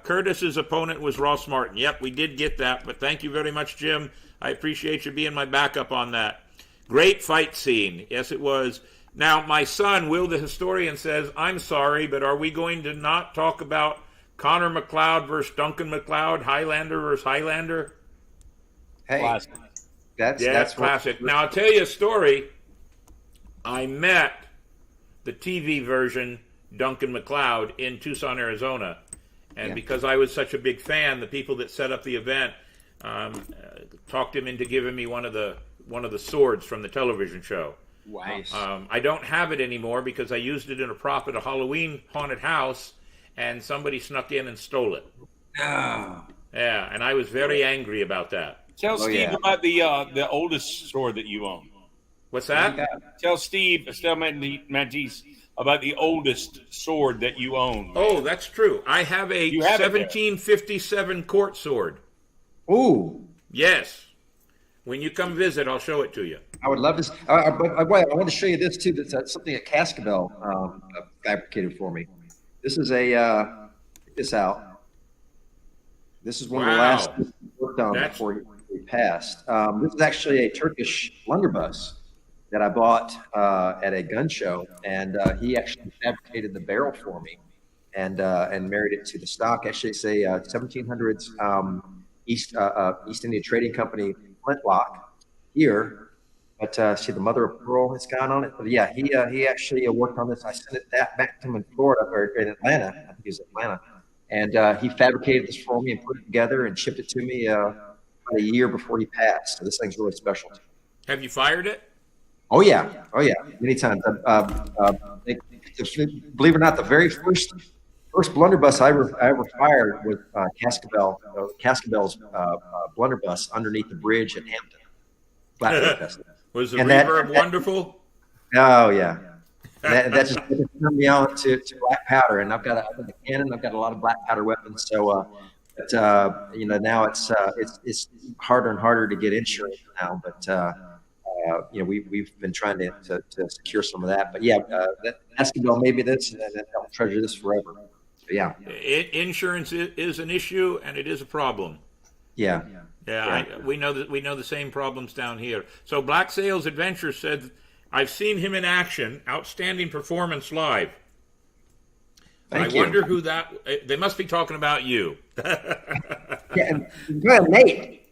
Curtis's opponent was Ross Martin. Yep, we did get that, but thank you very much, Jim. I appreciate you being my backup on that. Great fight scene. Yes, it was. Now, my son, Will the historian, says, I'm sorry, but are we going to not talk about Connor McLeod versus Duncan McLeod, Highlander versus Highlander? Hey, Classic. that's classic. Now, I'll tell you a story. I met the TV version, Duncan McLeod, in Tucson, Arizona. And because I was such a big fan, the people that set up the event talked him into giving me one of the swords from the television show. Nice. I don't have it anymore because I used it in a prop at a Halloween haunted house, and somebody snuck in and stole it. Oh. Yeah, and I was very angry about that. Tell Steve about the oldest sword that you own. What's that? Tell Steve, Estelle Mantis, about the oldest sword that you own. Oh, that's true. I have a 1757 court sword. Ooh. Yes. When you come visit, I'll show it to you. I would love this. I want to show you this too. That's something that Cascabel fabricated for me. This is check this out. This is one of the last he worked on before he passed. This is actually a Turkish blunderbuss that I bought at a gun show, and he actually fabricated the barrel for me and married it to the stock. Actually, it's a 1700s East India Trading Company flintlock here. But see, the mother of pearl has gone on it. But yeah, he actually worked on this. I sent it back to him in Florida or in Atlanta. I think he was in Atlanta, and he fabricated this for me and put it together and shipped it to me about a year before he passed. So this thing's really special. Have you fired it? Oh yeah, many times. Believe it or not, the very first blunderbuss I ever fired was Cascabel's blunderbuss underneath the bridge at Hampton. Was the reverb wonderful? Oh yeah, that just turned me on to black powder, and I've got a cannon. I've got a lot of black powder weapons, so now it's harder and harder to get insurance now, but. We've been trying to secure some of that, but that Cascabel made me this, and I'll treasure this forever. Yeah. Insurance is an issue, and it is a problem. Yeah. We know the same problems down here. So Black Sails Adventure said, I've seen him in action. Outstanding performance live. Thank I you. wonder who that. They must be talking about you. Yeah, and Nate.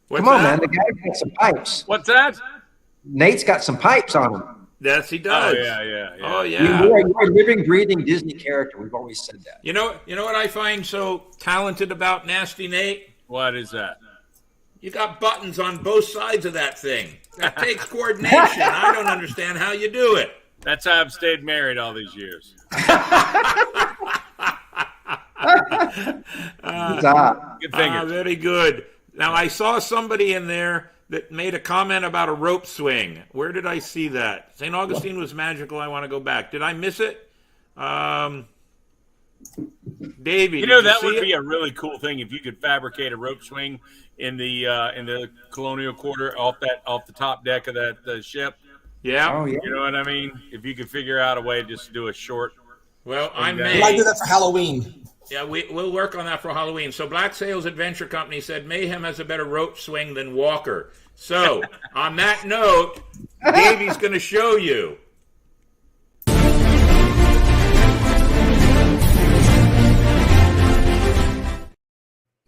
What's Come on, that? man. The guy's got some pipes. What's that? Nate's got some pipes on him. Yes, he does. Oh yeah. Oh You yeah. are a living, breathing Disney character. We've always said that. You know what I find so talented about Nasty Nate? What is that? You got buttons on both sides of that thing. That takes coordination. I don't understand how you do it. That's how I've stayed married all these years. Good fingers. Very good. Now, I saw somebody in there that made a comment about a rope swing. Where did I see that? St. Augustine was magical. I want to go back. Did I miss it? Davey, You know, did that see would it? be a really cool thing if you could fabricate a rope swing in the Colonial Quarter off the top deck of that ship. Yeah. Oh, yeah. You know what I mean? If you could figure out a way just to do a short. Well, I Yeah. We may. might do that for Halloween. Yeah, we'll work on that for Halloween. So Black Sails Adventure Company said Mayhem has a better rope swing than Walker. So on that note, Davey's going to show you.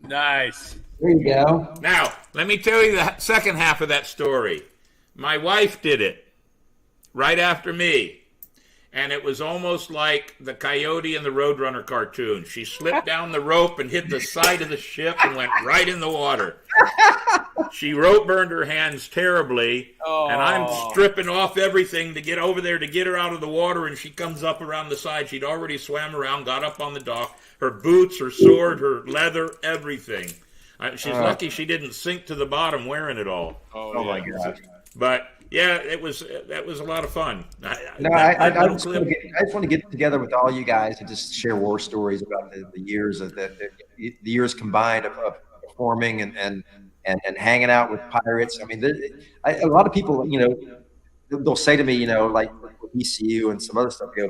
Nice. There you go. Now, let me tell you the second half of that story. My wife did it right after me. And it was almost like the Coyote and the Roadrunner cartoon. She slipped down the rope and hit the side of the ship and went right in the water. She rope burned her hands terribly, and I'm stripping off everything to get over there to get her out of the water, and she comes up around the side. She'd already swam around, got up on the dock. Her boots, her sword, her leather, everything. She's lucky she didn't sink to the bottom wearing it all. Oh my gosh. But yeah, that was a lot of fun. I just want to get together with all you guys and just share war stories about the years of the years combined of performing and hanging out with pirates. I mean, a lot of people, they'll say to me, like with ECU and some other stuff, go,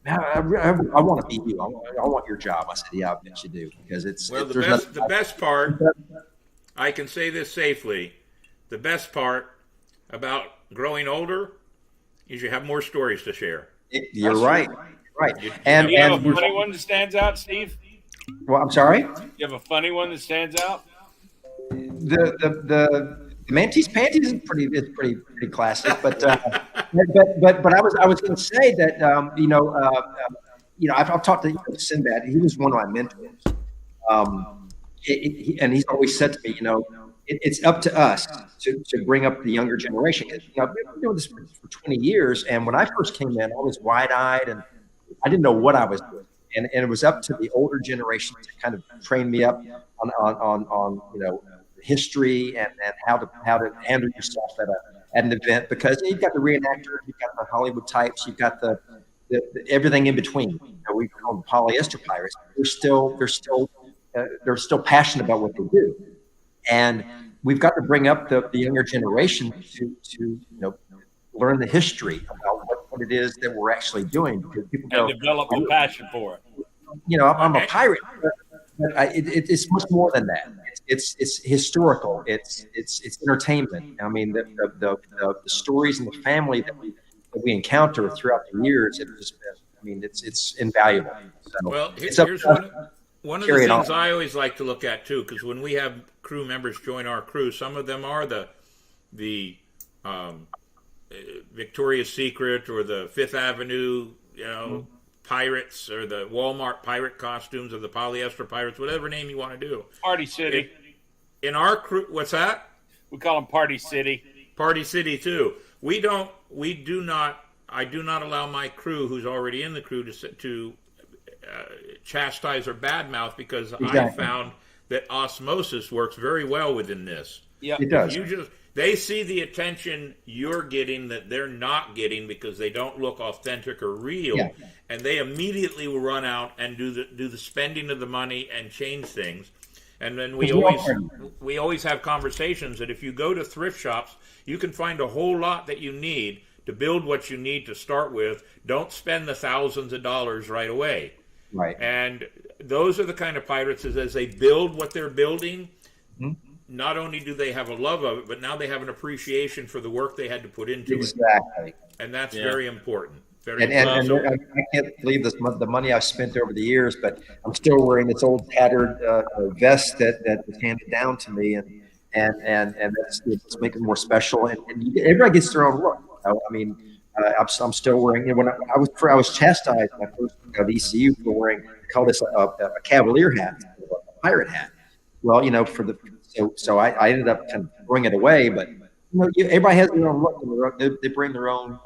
"Man, I want to be you. I want your job." I said, "Yeah, I bet you do," because the best part. I can say this safely. The best part about growing older is you have more stories to share. You're right. Right. And you have a funny one that stands out, Steve? Well, I'm sorry? You have a funny one that stands out? The Mantis Panties is pretty classic, but I was going to say that I've talked to Sinbad. He was one of my mentors, and he's always said to me, it's up to us to bring up the younger generation. I've been doing this for 20 years, and when I first came in, I was wide-eyed, and I didn't know what I was doing. And it was up to the older generation to kind of train me up on history and how to handle yourself at an event, because you've got the reenactors, you've got the Hollywood types, you've got the everything in between. We call them polyester pirates. They're still passionate about what they do. And we've got to bring up the younger generation to learn the history about what it is that we're actually doing. Because people go, and develop a passion for it. I'm a pirate, but it's much more than that. It's historical. It's entertainment. I mean, the stories and the family that we encounter throughout the years. It's invaluable. So well, here's one of the things I always like to look at too, because when we have crew members join our crew, some of them are the Victoria's Secret or the Fifth Avenue, pirates, or the Walmart pirate costumes, or the polyester pirates, whatever name you want to do. Party City. In our crew, what's that? We call them Party City. Party City too. I do not allow my crew, who's already in the crew, to chastise or badmouth, because exactly. I found that osmosis works very well within this. Yeah, it does. They see the attention you're getting that they're not getting because they don't look authentic or real, and they immediately will run out and do the spending of the money and change things. And then we always have conversations that if you go to thrift shops, you can find a whole lot that you need to build what you need to start with. Don't spend the thousands of dollars right away. Right. And those are the kind of pirates as they build what they're building, not only do they have a love of it, but now they have an appreciation for the work they had to put into Exactly. it. And that's very important. Very And important. I can't believe the money I've spent over the years, but I'm still wearing this old tattered vest that was handed down to me, and it's making it more special. And everybody gets their own look. I mean, I'm still wearing. You know, when I was chastised my first ECU for wearing, they call this a cavalier hat, a pirate hat. Well, you know, so I ended up kind of throwing it away, but you know, everybody has their own look. They bring their own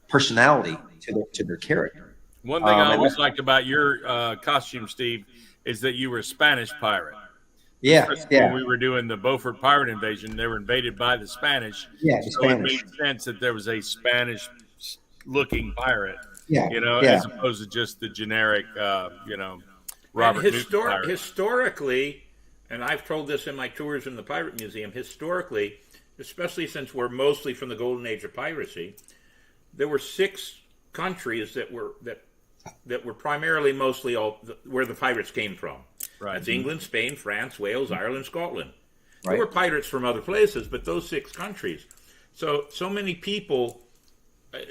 personality to their character. One thing I always liked about your costume, Steve, is that you were a Spanish pirate. Yeah, When we were doing the Beaufort pirate invasion, they were invaded by the Spanish. Yeah, the so Spanish. it made sense that there was a Spanish-looking pirate. Yeah, you know, as opposed to just the generic, Robert Newton pirate. Historically, and I've told this in my tours in the Pirate Museum, historically, especially since we're mostly from the golden age of piracy, there were 6 countries that were primarily mostly where the pirates came from. Right. That's England, Spain, France, Wales, Ireland, Scotland. Right. There were pirates from other places, but those 6 countries. So many people,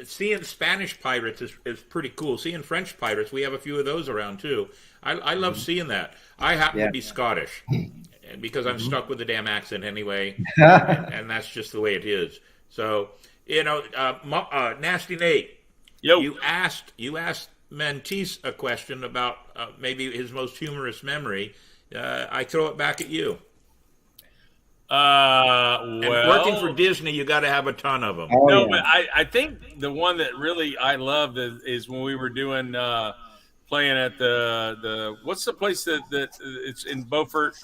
seeing Spanish pirates is pretty cool. Seeing French pirates, we have a few of those around too. I love seeing that. I happen to be Scottish, and because I'm stuck with the damn accent anyway, and that's just the way it is. So, you know, Nasty Nate, Yo. you asked Mantis a question about maybe his most humorous memory. I throw it back at you. And working for Disney, you got to have a ton of them. But I think the one that really I loved is when we were doing playing at the what's the place that it's in Beaufort?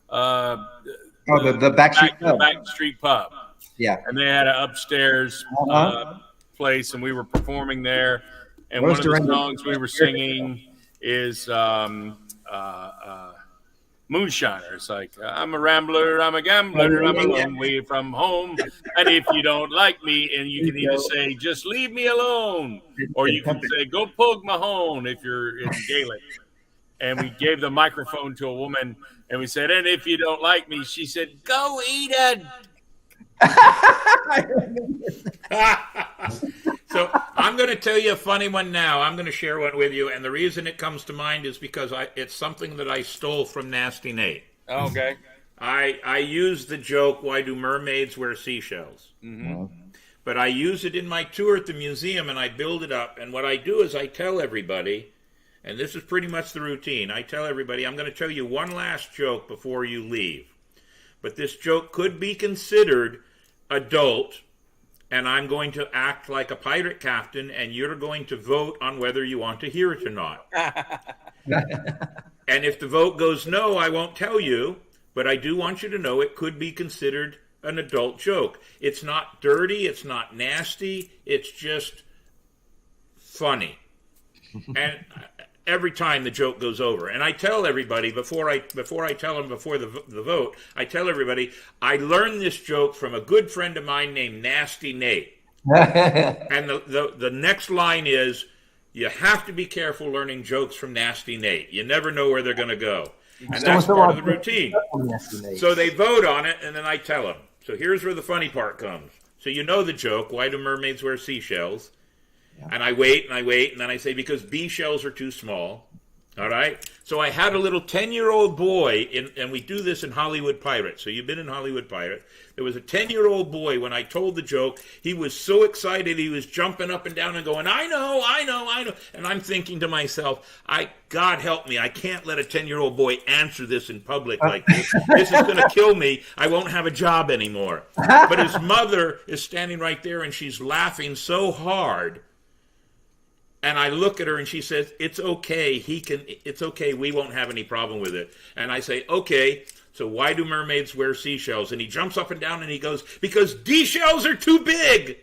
The Back Street Pub. Back Street Pub. Yeah, and they had an upstairs place, and we were performing there. And one of the songs we were singing is Moonshiner. It's like, I'm a rambler, I'm a gambler, I'm a long way from home. And if you don't like me, and you can either say, just leave me alone, or you can say, go poke my hone if you're in Gaelic. And we gave the microphone to a woman, and we said, and if you don't like me, she said, go eat it. So I'm going to tell you a funny one now. I'm going to share one with you, and the reason it comes to mind is because it's something that I stole from Nasty Nate. Okay. I use the joke, why do mermaids wear seashells? Mm-hmm. But I use it in my tour at the museum, and I build it up. And what I do is I tell everybody, and this is pretty much the routine, I tell everybody, I'm going to tell you one last joke before you leave. But this joke could be considered adult, and I'm going to act like a pirate captain, and you're going to vote on whether you want to hear it or not. And if the vote goes no, I won't tell you, but I do want you to know it could be considered an adult joke. It's not dirty, it's not nasty, it's just funny. And every time the joke goes over, and I tell everybody before I tell them before the vote, I tell everybody I learned this joke from a good friend of mine named Nasty Nate. And the next line is, you have to be careful learning jokes from Nasty Nate. You never know where they're going to go, and that's part of the routine. So they vote on it, and then I tell them. So here's where the funny part comes. So you know the joke, why do mermaids wear seashells? Yeah. And I wait, and then I say, because bee shells are too small. All right? So I had a little 10-year-old boy, and we do this in Hollywood Pirates. So you've been in Hollywood Pirates. There was a 10-year-old boy, when I told the joke, he was so excited, he was jumping up and down and going, I know. And I'm thinking to myself, God help me, I can't let a 10-year-old boy answer this in public like this. This is going to kill me. I won't have a job anymore. But his mother is standing right there, and she's laughing so hard. And I look at her and she says, it's okay, it's okay, we won't have any problem with it. And I say, okay, so why do mermaids wear seashells? And he jumps up and down and he goes, because D-shells are too big.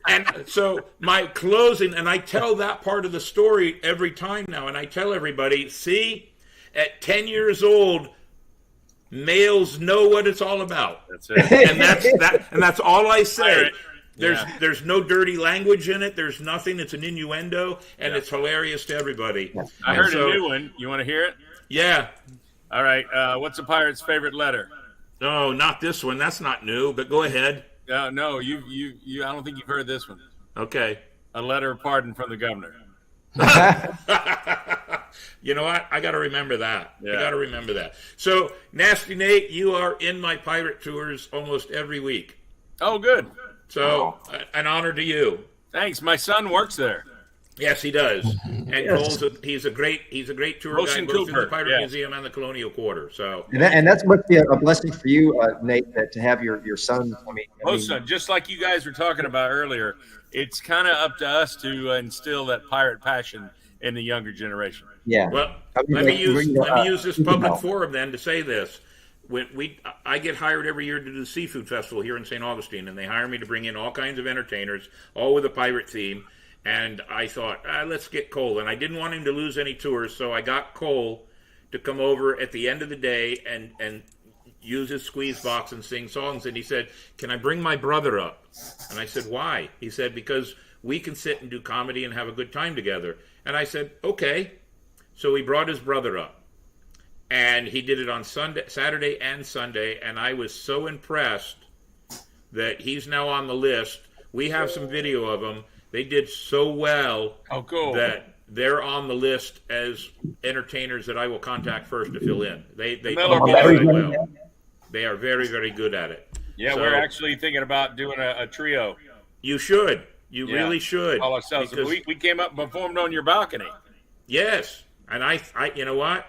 And so my closing, and I tell that part of the story every time now, and I tell everybody, see, at 10 years old, males know what it's all about. That's it. And that's all I say. There's no dirty language in it. There's nothing. It's an innuendo, and it's hilarious to everybody. I heard a new one. You want to hear it? Yeah. All right. What's a pirate's favorite letter? No, not this one. That's not new. But go ahead. No, you. I don't think you've heard this one. Okay. A letter of pardon from the governor. You know what? I got to remember that. Yeah. I got to remember that. So, Nasty Nate, you are in my pirate tours almost every week. Oh, good. So, an honor to you. Thanks. My son works there. Yes, he does. And Cole's he's a great tour guide both in the Pirate Museum and the Colonial Quarter. So, and that's must be a blessing for you, Nate, to have your son. Son, just like you guys were talking about earlier, it's kind of up to us to instill that pirate passion in the younger generation. Yeah. Well, let me use this public forum then to say this. I get hired every year to do the Seafood Festival here in St. Augustine, and they hire me to bring in all kinds of entertainers, all with a pirate theme. And I thought, let's get Cole. And I didn't want him to lose any tours, so I got Cole to come over at the end of the day and use his squeeze box and sing songs. And he said, can I bring my brother up? And I said, why? He said, because we can sit and do comedy and have a good time together. And I said, okay. So he brought his brother up. And he did it on Saturday and Sunday. And I was so impressed that he's now on the list. We have some video of him. They did so well that they're on the list as entertainers that I will contact first to fill in. They did very well. They are very, very good at it. Yeah, so, we're actually thinking about doing a trio. You should. You really should. All ourselves. We came up and performed on your balcony. Yes. And I you know what?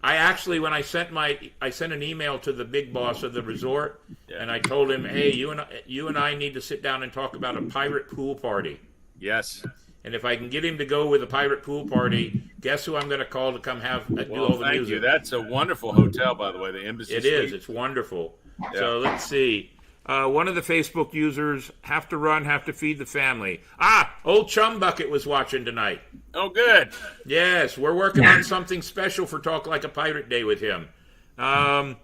I actually, when I sent an email to the big boss of the resort, and I told him, "Hey, you and I need to sit down and talk about a pirate pool party." Yes. And if I can get him to go with a pirate pool party, guess who I'm going to call to come do all the music? Thank you. That's a wonderful hotel, by the way, the Embassy It Suite. is. It's wonderful. Yeah. So let's see. One of the Facebook users, have to feed the family. Old Chum Bucket was watching tonight. Oh, good. Yes, we're working on something special for Talk Like a Pirate Day with him. Let's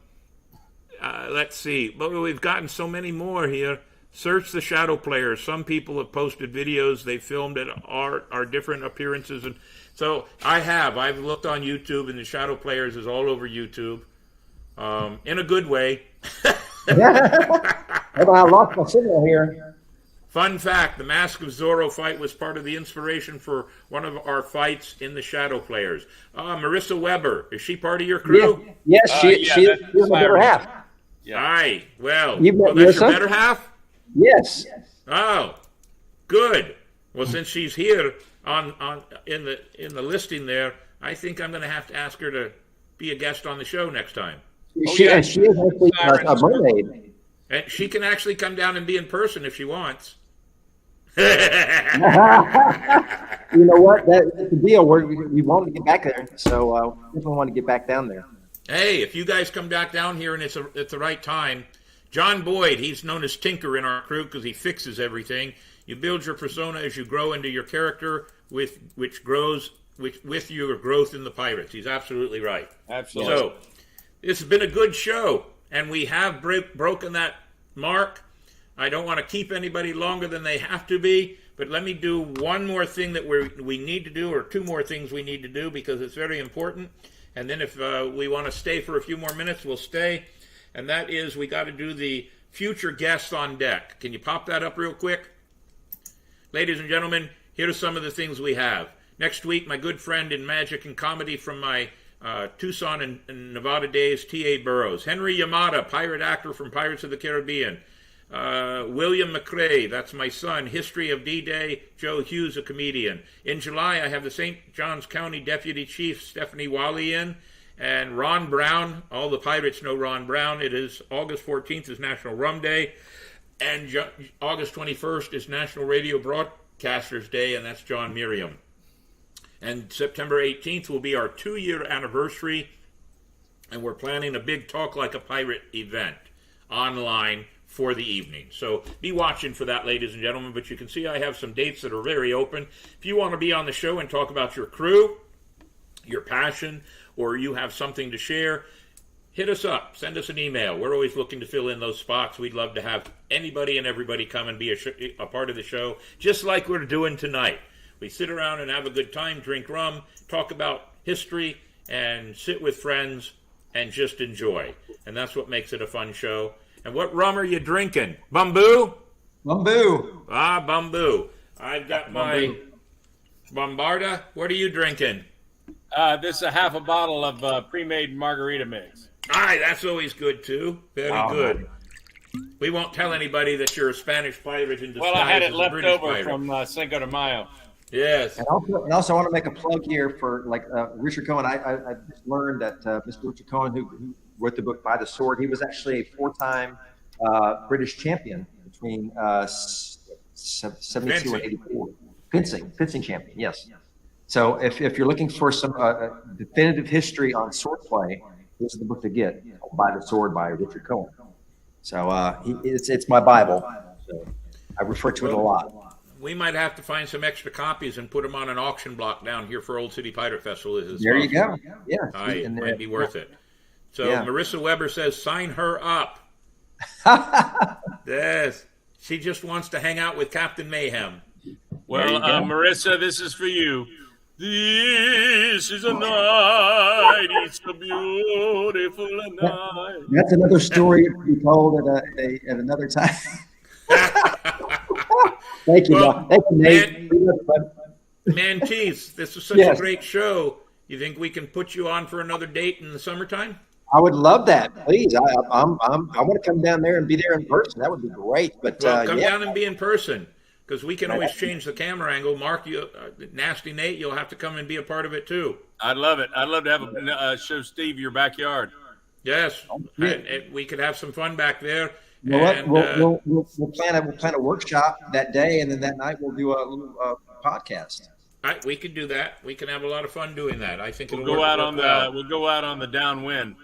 see. But we've gotten so many more here. Search the Shadow Players. Some people have posted videos they filmed at our different appearances. And so I've looked on YouTube, and the Shadow Players is all over YouTube. In a good way. I lost my signal here. Fun fact, the Mask of Zorro fight was part of the inspiration for one of our fights in the Shadow Players. Marissa Weber, is she part of your crew? Yes, she's my better half. Yeah. Aye, well, that's your better half? Yes. Oh, good. Well, since she's here in the listing there, I think I'm going to have to ask her to be a guest on the show next time. She is actually a mermaid. And she can actually come down and be in person if she wants. You know what? That's the deal. We want to get back there, so we definitely want to get back down there. Hey, if you guys come back down here and it's at the right time, John Boyd, he's known as Tinker in our crew because he fixes everything. You build your persona as you grow into your character, which grows with your growth in the pirates. He's absolutely right. Absolutely. So, this has been a good show, and we have broken that mark. I don't want to keep anybody longer than they have to be, but let me do one more thing that we need to do, or two more things we need to do, because it's very important. And then if we want to stay for a few more minutes, we'll stay. And that is, we got to do the future guests on deck. Can you pop that up real quick? Ladies and gentlemen, here are some of the things we have. Next week, my good friend in magic and comedy from my Tucson and Nevada days, T.A. Burrows. Henry Yamada, pirate actor from Pirates of the Caribbean. William McRae, that's my son. History of D-Day, Joe Hughes, a comedian. In July, I have the St. Johns County Deputy Chief, Stephanie Wally, in. And Ron Brown, all the pirates know Ron Brown. It is August 14th is National Rum Day. And August 21st is National Radio Broadcasters Day, and that's John Merriam. And September 18th will be our 2-year anniversary, and we're planning a big Talk Like a Pirate event online for the evening. So be watching for that, ladies and gentlemen. But you can see I have some dates that are very open. If you want to be on the show and talk about your crew, your passion, or you have something to share, hit us up. Send us an email. We're always looking to fill in those spots. We'd love to have anybody and everybody come and be a part of the show, just like we're doing tonight. We sit around and have a good time, drink rum, talk about history, and sit with friends and just enjoy. And that's what makes it a fun show. And what rum are you drinking? Bamboo? Bamboo. Ah, Bamboo. I've got my Bombarda. What are you drinking? This is a half a bottle of pre-made margarita mix. Aye, that's always good, too. Very good. We won't tell anybody that you're a Spanish pirate in disguise. Well, I had it as a left British over pirate. from Cinco de Mayo. Yes. And also, I want to make a plug here for Richard Cohen. I just learned that Mr. Richard Cohen, who wrote the book By the Sword, he was actually a 4-time British champion between 72 and 84. Fencing champion, yes. So if you're looking for some definitive history on swordplay, this is the book to get, By the Sword by Richard Cohen. So it's my Bible. So I refer to it a lot. We might have to find some extra copies and put them on an auction block down here for Old City Pirate Festival. There you go. Yeah. It might be worth it. So Yeah. Marissa Weber says, sign her up. Yes. She just wants to hang out with Captain Mayhem. Well, Marissa, this is for you. This is a night, it's a beautiful night. That's another story to be told at another time. Thank you, Well, Thank you, Nate. Mantis, this is such a great show. You think we can put you on for another date in the summertime? I would love that. Please, I want to come down there and be there in person. That would be great. But Well, come down and be in person, because we can always change the camera angle. Mark, you, Nasty Nate, you'll have to come and be a part of it too. I'd love it. I'd love to have show Steve your backyard. Yes, and we could have some fun back there. You know what? And, We'll plan a workshop that day, and then that night we'll do a little podcast. we could do that. We can have a lot of fun doing that. I think We'll it'll go out on well. we'll go out on the downwind.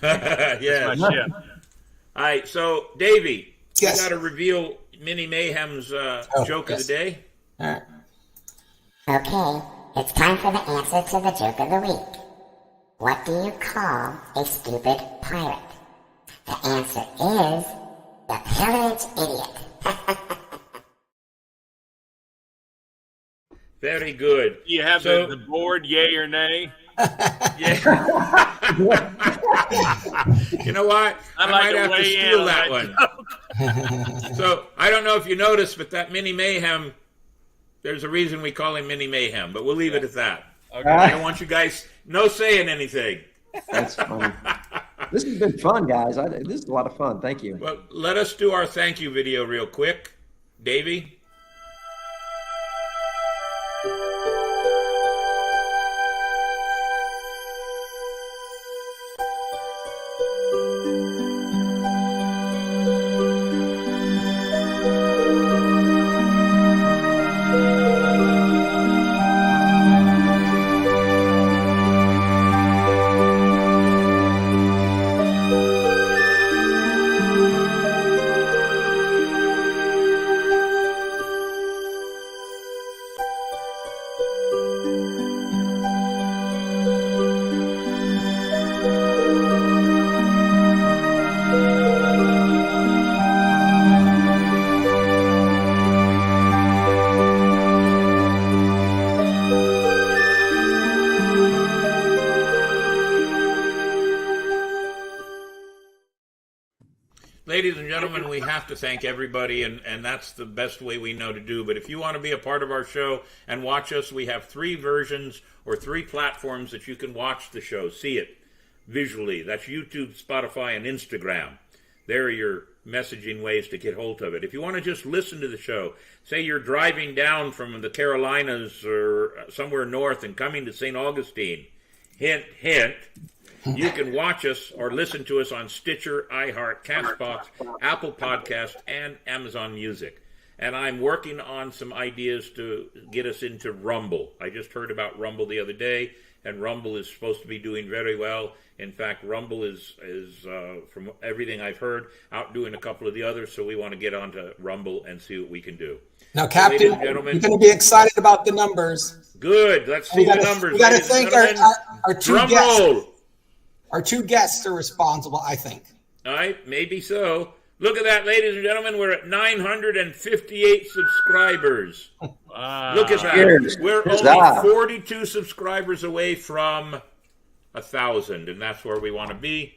Yeah. My ship. All right. So, Davey, Yes. you got to reveal Mini Mayhem's joke of the day. All right. Okay, it's time for the answer to the joke of the week. What do you call a stupid pirate? The answer is the pillage idiot. Very good. Do you have So- the board, yay or nay? Yeah. You know what? I'd like might to have to weigh in steal on that that one. So I don't know if you noticed, but that Mini Mayhem, there's a reason we call him Mini Mayhem, but we'll leave it at that. Okay. I don't want you guys no saying anything. That's funny. This has been fun, guys. This is a lot of fun. Thank you. Well, let us do our thank you video real quick. Davey? Ladies and gentlemen, we have to thank everybody, and that's the best way we know to do. But if you want to be a part of our show and watch us, we have 3 versions or 3 platforms that you can watch the show, see it visually. That's YouTube, Spotify, and Instagram. There are your messaging ways to get hold of it. If you want to just listen to the show, say you're driving down from the Carolinas or somewhere north and coming to St. Augustine, hint, hint, you can watch us or listen to us on Stitcher, iHeart, Castbox, Apple Podcast, and Amazon Music. And I'm working on some ideas to get us into Rumble. I just heard about Rumble the other day, and Rumble is supposed to be doing very well. In fact, Rumble is from everything I've heard, outdoing a couple of the others, so we want to get onto Rumble and see what we can do. Now, Captain, Ladies and gentlemen, you're going to be excited about the numbers. good. Let's see the numbers. We got to ladies and thank our gentlemen. two Drum guests. roll. Our two guests are responsible, I think. All right, maybe so. Look at that, ladies and gentlemen. We're at 958 subscribers. Look at that. Cheers. We're only 42 subscribers away from 1,000, and that's where we want to be.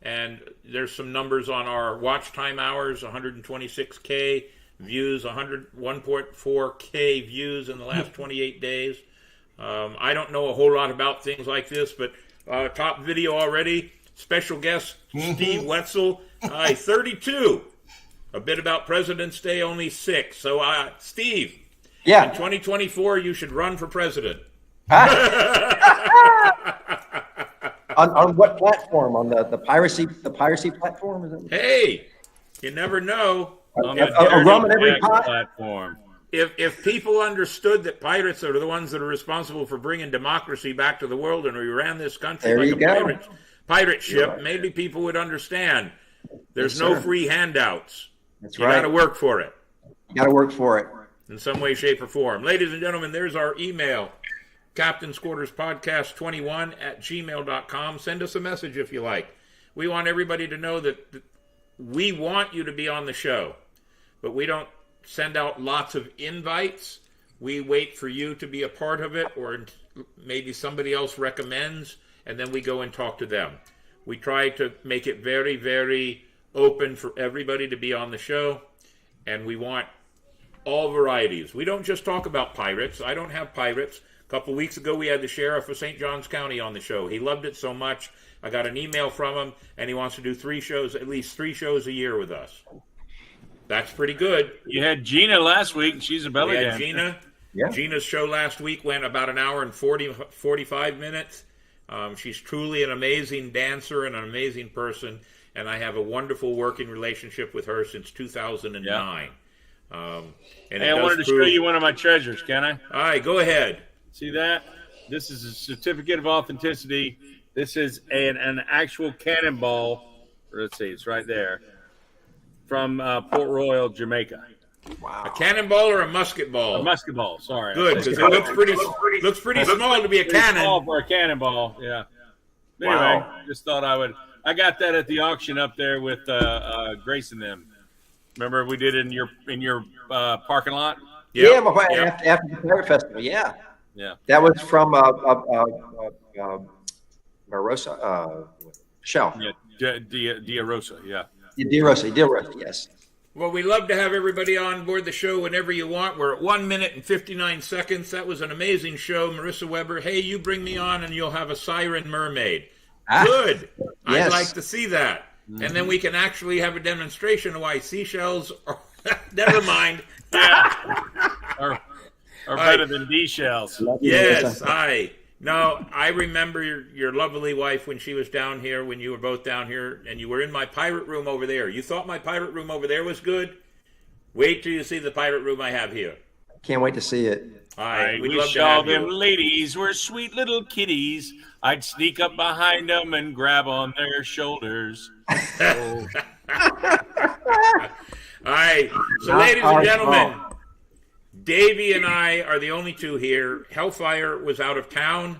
And there's some numbers on our watch time hours, 126K views, 1.4K views in the last 28 days. I don't know a whole lot about things like this, but top video already. Special guest Steve Whetzel, 32. A bit about President's Day, only 6. So, Steve, in 2024, you should run for president. On what platform? On the piracy platform? Is it? Hey, you never know. On the rum in every pot? platform. If people understood that pirates are the ones that are responsible for bringing democracy back to the world, and we ran this country There like you a go. pirate ship, Right. maybe people would understand. There's Yes, no sir. free handouts. That's You right. got to work for it You got to work for it. in some way, shape, or form. Ladies and gentlemen, there's our email. Captain's Quarters Podcast 21 at gmail.com. Send us a message if you like. We want everybody to know that we want you to be on the show, but we don't send out lots of invites. We wait for you to be a part of it, or maybe somebody else recommends, and then we go and talk to them. We try to make it very, very open for everybody to be on the show, and we want all varieties. We don't just talk about pirates. I don't have pirates. A couple weeks ago, we had the sheriff of St. Johns County on the show. He loved it so much. I got an email from him, and he wants to do 3 shows, at least 3 shows a year with us. That's pretty good. You had Gina last week, and she's a belly We had dancer. Gina. Yeah. Gina's show last week went about an hour and 45 minutes. She's truly an amazing dancer and an amazing person, and I have a wonderful working relationship with her since 2009. And Hey, I wanted to show you one of my treasures, can I? All right, go ahead. See that? This is a certificate of authenticity. This is an actual cannonball. Let's see, it's right there. From Port Royal, Jamaica. A cannonball or a musket ball? A musket ball, sorry. Good, because it looks pretty small to be a Pretty cannon. small for a cannonball, yeah. Anyway, Wow. just thought I got that at the auction up there with Grace and them. Remember we did it in your parking lot? Yep, Yeah, but yep. after the Pirate Festival, yeah. Yeah. That was from Marosa, Shell. Yeah, Dia Rosa, yeah. Rosa, yes. Well, we love to have everybody on board the show whenever you want. We're at 1 minute and 59 seconds. That was an amazing show. Marissa Weber, hey, you bring me on and you'll have a siren mermaid. Good. Yes. I'd like to see that. And then we can actually have a demonstration of why seashells are... Never mind. Or better than D shells. Yes, I remember your lovely wife when she was down here, when you were both down here, and you were in my pirate room over there. You thought my pirate room over there was good? Wait till you see the pirate room I have here. Can't wait to see it. I We'd love wish to all have them you. ladies were sweet little kitties. I'd sneak up behind them and grab on their shoulders. All right, so ladies and gentlemen, Davey and I are the only two here. Hellfire was out of town,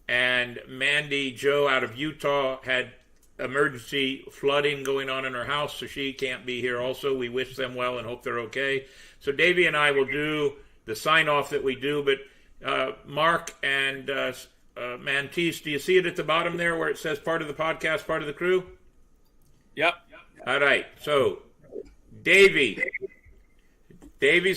and Mandy, Joe out of Utah, had emergency flooding going on in her house, so she can't be here also. We wish them well and hope they're okay. So Davey and I will do the sign-off that we do, but Mark and Mantis, do you see it at the bottom there where it says part of the podcast, part of the crew? Yep. All right, so Davey's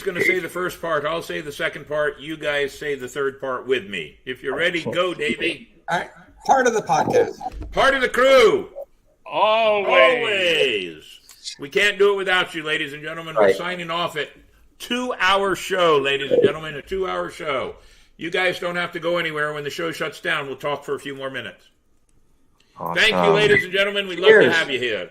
going to say the first part. I'll say the second part. You guys say the third part with me. If you're ready, go, Davey. All right. Part of the podcast. Part of the crew. Always. We can't do it without you, ladies and gentlemen. We're Right. signing off at 2-hour show, ladies and gentlemen, a 2-hour show. You guys don't have to go anywhere. When the show shuts down, we'll talk for a few more minutes. Awesome. Thank you, ladies and gentlemen. We'd love to Cheers. have you here.